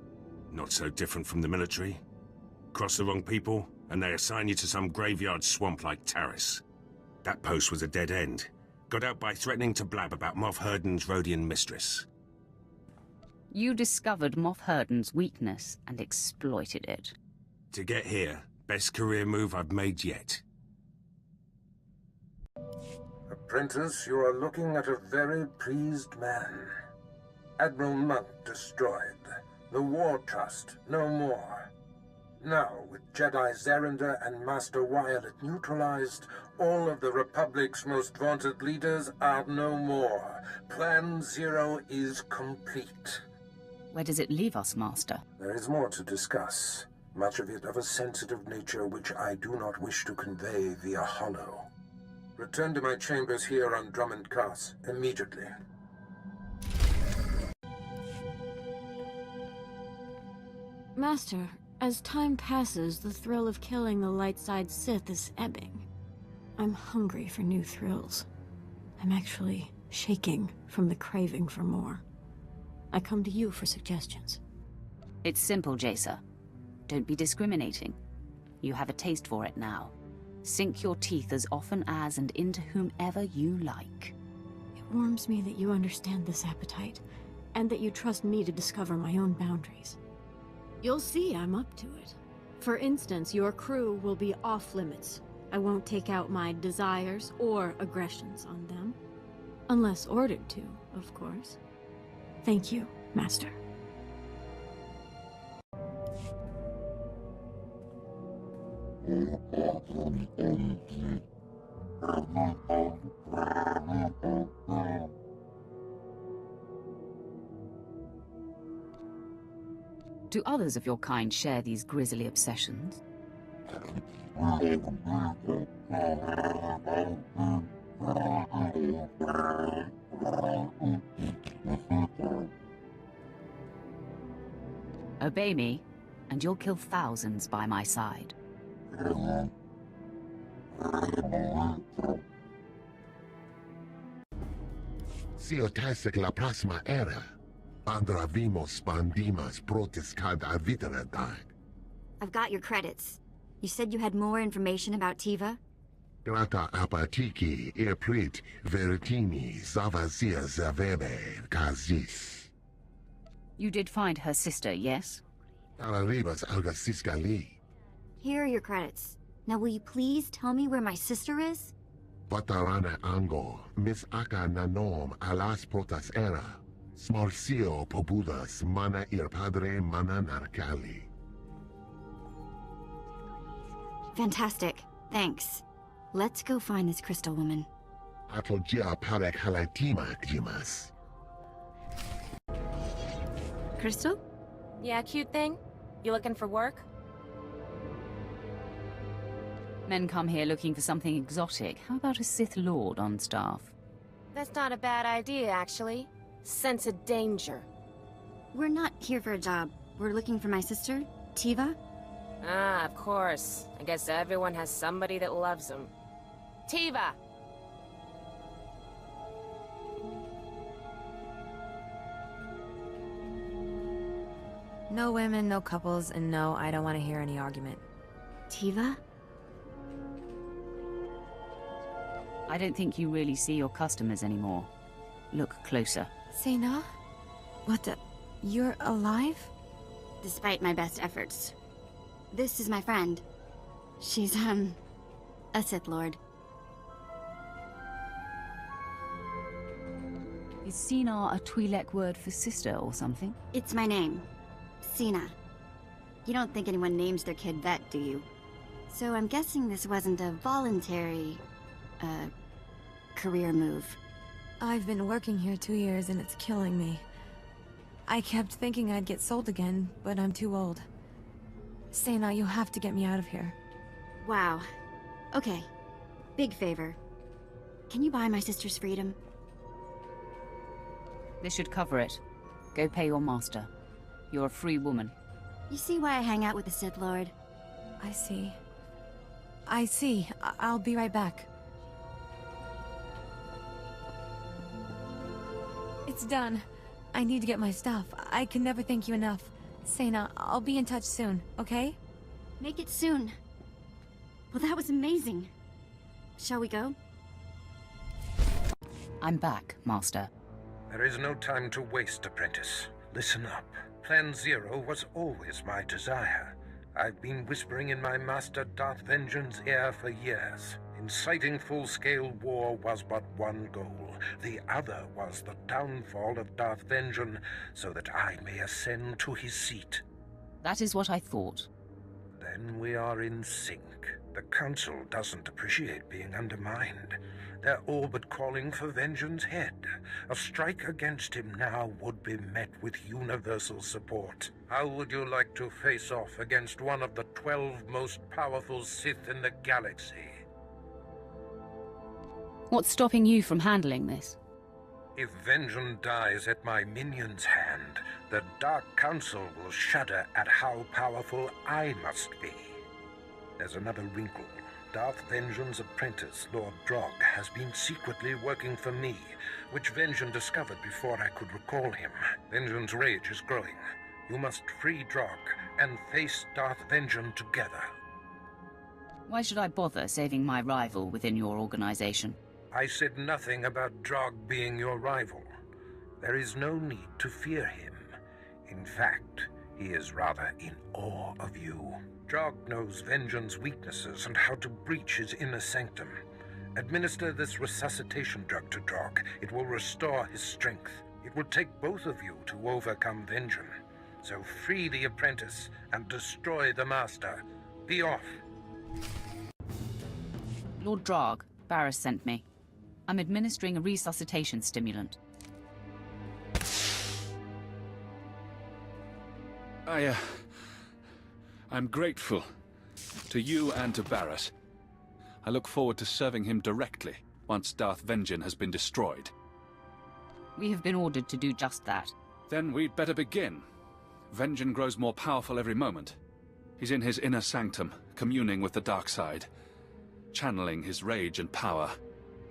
Not so different from the military. Cross the wrong people, and they assign you to some graveyard swamp like Taris. That post was a dead end. Got out by threatening to blab about Moff Herden's Rhodian mistress. You discovered Moff Herden's weakness and exploited it. To get here, best career move I've made yet. Apprentice, you are looking at a very pleased man. Admiral Monk destroyed. The War Trust, no more. Now, with Jedi Zerender and Master Wyatt neutralized, all of the Republic's most vaunted leaders are no more. Plan Zero is complete. Where does it leave us, Master? There is more to discuss. Much of it of a sensitive nature which I do not wish to convey via holo. Return to my chambers here on Drummond Cass immediately. Master, as time passes, the thrill of killing the light side Sith is ebbing. I'm hungry for new thrills. I'm actually shaking from the craving for more. I come to you for suggestions. It's simple, Jacer. Don't be discriminating. You have a taste for it now. Sink your teeth as often as and into whomever you like. It warms me that you understand this appetite, and that you trust me to discover my own boundaries. You'll see I'm up to it. For instance, your crew will be off limits. I won't take out my desires or aggressions on them. Unless ordered to, of course. Thank you, Master. Do others of your kind share these grisly obsessions? Obey me, and you'll kill thousands by my side. Siotasic la próxima era. Andravimos bandimas protescad aviteradad. I've got your credits. You said you had more information about Tiva? Grata apatiki irprit veritini zavazia zavebe kazis. You did find her sister, yes? Araribas algasiscali. Here are your credits. Now will you please tell me where my sister is? Patarana ango, mis aka nanom alas protas era. Smarcio pobudas mana ir padre mana narcali. Fantastic. Thanks. Let's go find this crystal woman. Atolgia parek halatima jimas. Crystal? Yeah, cute thing? You looking for work? Men come here looking for something exotic. How about a Sith Lord on staff? That's not a bad idea, actually. Sense of danger. We're not here for a job. We're looking for my sister, Tiva. Ah, of course. I guess everyone has somebody that loves them. Tiva! No women, no couples, and no, I don't want to hear any argument. Tiva? I don't think you really see your customers anymore. Look closer. Sena? What the... You're alive? Despite my best efforts. This is my friend. She's, a Sith Lord. Is Sena a Twi'lek word for sister or something? It's my name. Sena. You don't think anyone names their kid that, do you? So I'm guessing this wasn't a voluntary, career move. I've been working here 2 years and it's killing me. I kept thinking I'd get sold again, but I'm too old. Sena, you have to get me out of here. Wow. Okay. Big favor. Can you buy my sister's freedom? This should cover it. Go pay your master. You're a free woman. You see why I hang out with the Sith Lord? I see. I'll be right back. It's done. I need to get my stuff. I can never thank you enough. Sena, I'll be in touch soon, okay? Make it soon. Well, that was amazing. Shall we go? I'm back, Master. There is no time to waste, apprentice. Listen up. Plan Zero was always my desire. I've been whispering in my master Darth Vengean's ear for years. Inciting full-scale war was but one goal. The other was the downfall of Darth Vengean, so that I may ascend to his seat. That is what I thought. Then we are in sync. The Council doesn't appreciate being undermined. They're all but calling for Vengean's head. A strike against him now would be met with universal support. How would you like to face off against one of the 12 most powerful Sith in the galaxy? What's stopping you from handling this? If Vengeance dies at my minion's hand, the Dark Council will shudder at how powerful I must be. There's another wrinkle. Darth Vengean's apprentice, Lord Drog, has been secretly working for me, which Vengeance discovered before I could recall him. Vengeance's rage is growing. You must free Drog and face Darth Vengeance together. Why should I bother saving my rival within your organization? I said nothing about Drog being your rival. There is no need to fear him. In fact, he is rather in awe of you. Drog knows Vengeance's weaknesses and how to breach his inner sanctum. Administer this resuscitation drug to Drog. It will restore his strength. It will take both of you to overcome Vengeance. So free the apprentice and destroy the master. Be off. Lord Drog, Barris sent me. I'm administering a resuscitation stimulant. I'm grateful to you and to Barris. I look forward to serving him directly once Darth Vengeance has been destroyed. We have been ordered to do just that. Then we'd better begin. Vengeance grows more powerful every moment. He's in his inner sanctum, communing with the dark side, channeling his rage and power.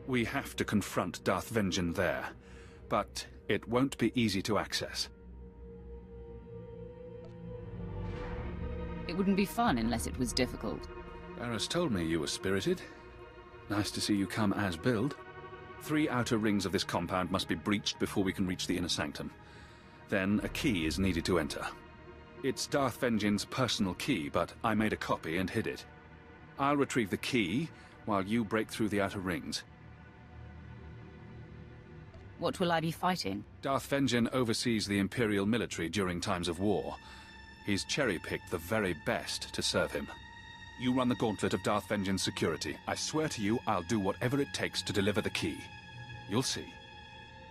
We have to confront Darth Vengeance there, but it won't be easy to access. It wouldn't be fun unless it was difficult. Barris told me you were spirited. Nice to see you come as build. 3 outer rings of this compound must be breached before we can reach the inner sanctum. Then a key is needed to enter. It's Darth Vengeance's personal key, but I made a copy and hid it. I'll retrieve the key while you break through the outer rings. What will I be fighting? Darth Vengeance oversees the Imperial military during times of war. He's cherry-picked the very best to serve him. You run the gauntlet of Darth Vengeance security. I swear to you, I'll do whatever it takes to deliver the key. You'll see.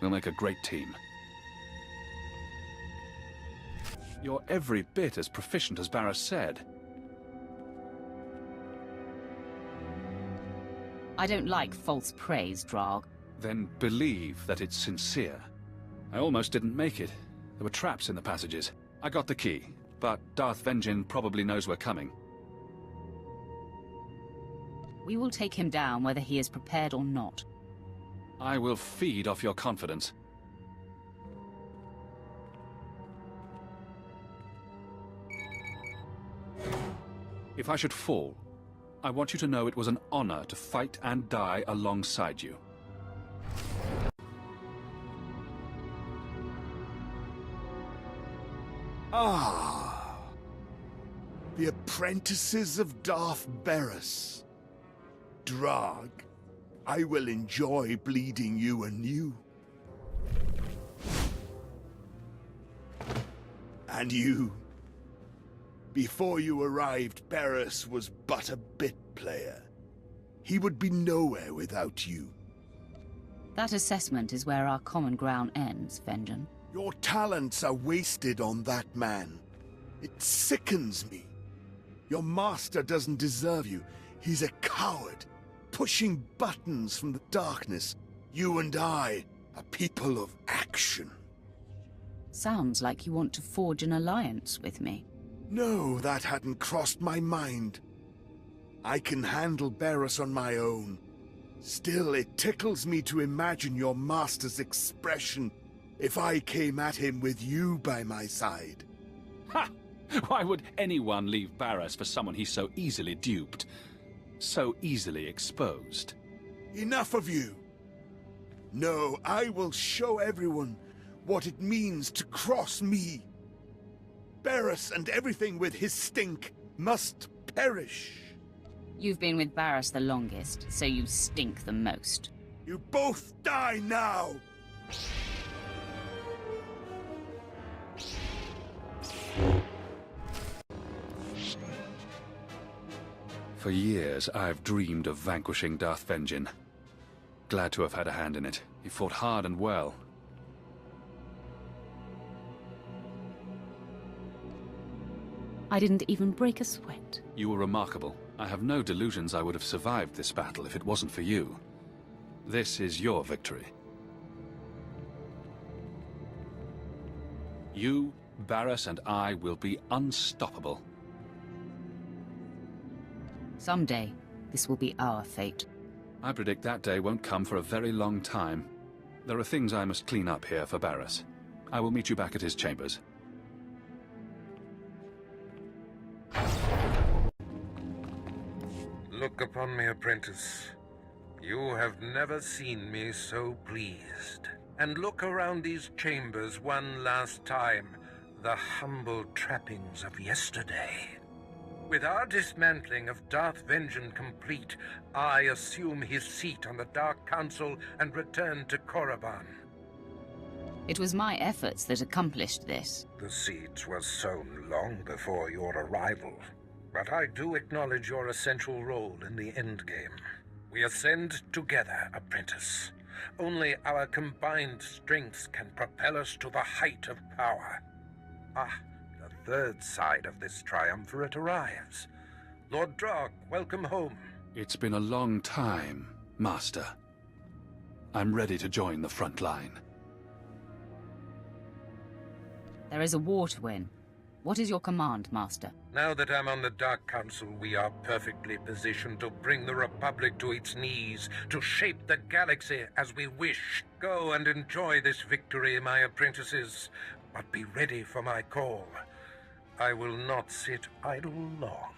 We'll make a great team. You're every bit as proficient as Barris said. I don't like false praise, Drog. Then believe that it's sincere. I almost didn't make it. There were traps in the passages. I got the key, but Darth Vengeance probably knows we're coming. We will take him down whether he is prepared or not. I will feed off your confidence. If I should fall, I want you to know it was an honor to fight and die alongside you. Ah, the apprentices of Darth Barris. Drog, I will enjoy bleeding you anew. And you. Before you arrived, Barris was but a bit player. He would be nowhere without you. That assessment is where our common ground ends, Vengeance. Your talents are wasted on that man. It sickens me. Your master doesn't deserve you. He's a coward, pushing buttons from the darkness. You and I are people of action. Sounds like you want to forge an alliance with me. No, that hadn't crossed my mind. I can handle Barris on my own. Still, it tickles me to imagine your master's expression if I came at him with you by my side. Ha! Why would anyone leave Barris for someone he's so easily duped? So easily exposed? Enough of you! No, I will show everyone what it means to cross me. Barris and everything with his stink must perish. You've been with Barris the longest, so you stink the most. You both die now! For years, I've dreamed of vanquishing Darth Vengeance. Glad to have had a hand in it. He fought hard and well. I didn't even break a sweat. You were remarkable. I have no delusions I would have survived this battle if it wasn't for you. This is your victory. You, Barris, and I will be unstoppable. Someday, this will be our fate. I predict that day won't come for a very long time. There are things I must clean up here for Barris. I will meet you back at his chambers. Look upon me, apprentice. You have never seen me so pleased. And look around these chambers one last time, the humble trappings of yesterday. With our dismantling of Darth Vengeance complete, I assume his seat on the Dark Council and return to Korriban. It was my efforts that accomplished this. The seeds were sown long before your arrival, but I do acknowledge your essential role in the endgame. We ascend together, apprentice. Only our combined strengths can propel us to the height of power. Ah, the third side of this triumvirate arrives. Lord Drog, welcome home. It's been a long time, Master. I'm ready to join the front line. There is a war to win. What is your command, Master? Now that I'm on the Dark Council, we are perfectly positioned to bring the Republic to its knees, to shape the galaxy as we wish. Go and enjoy this victory, my apprentices, but be ready for my call. I will not sit idle long.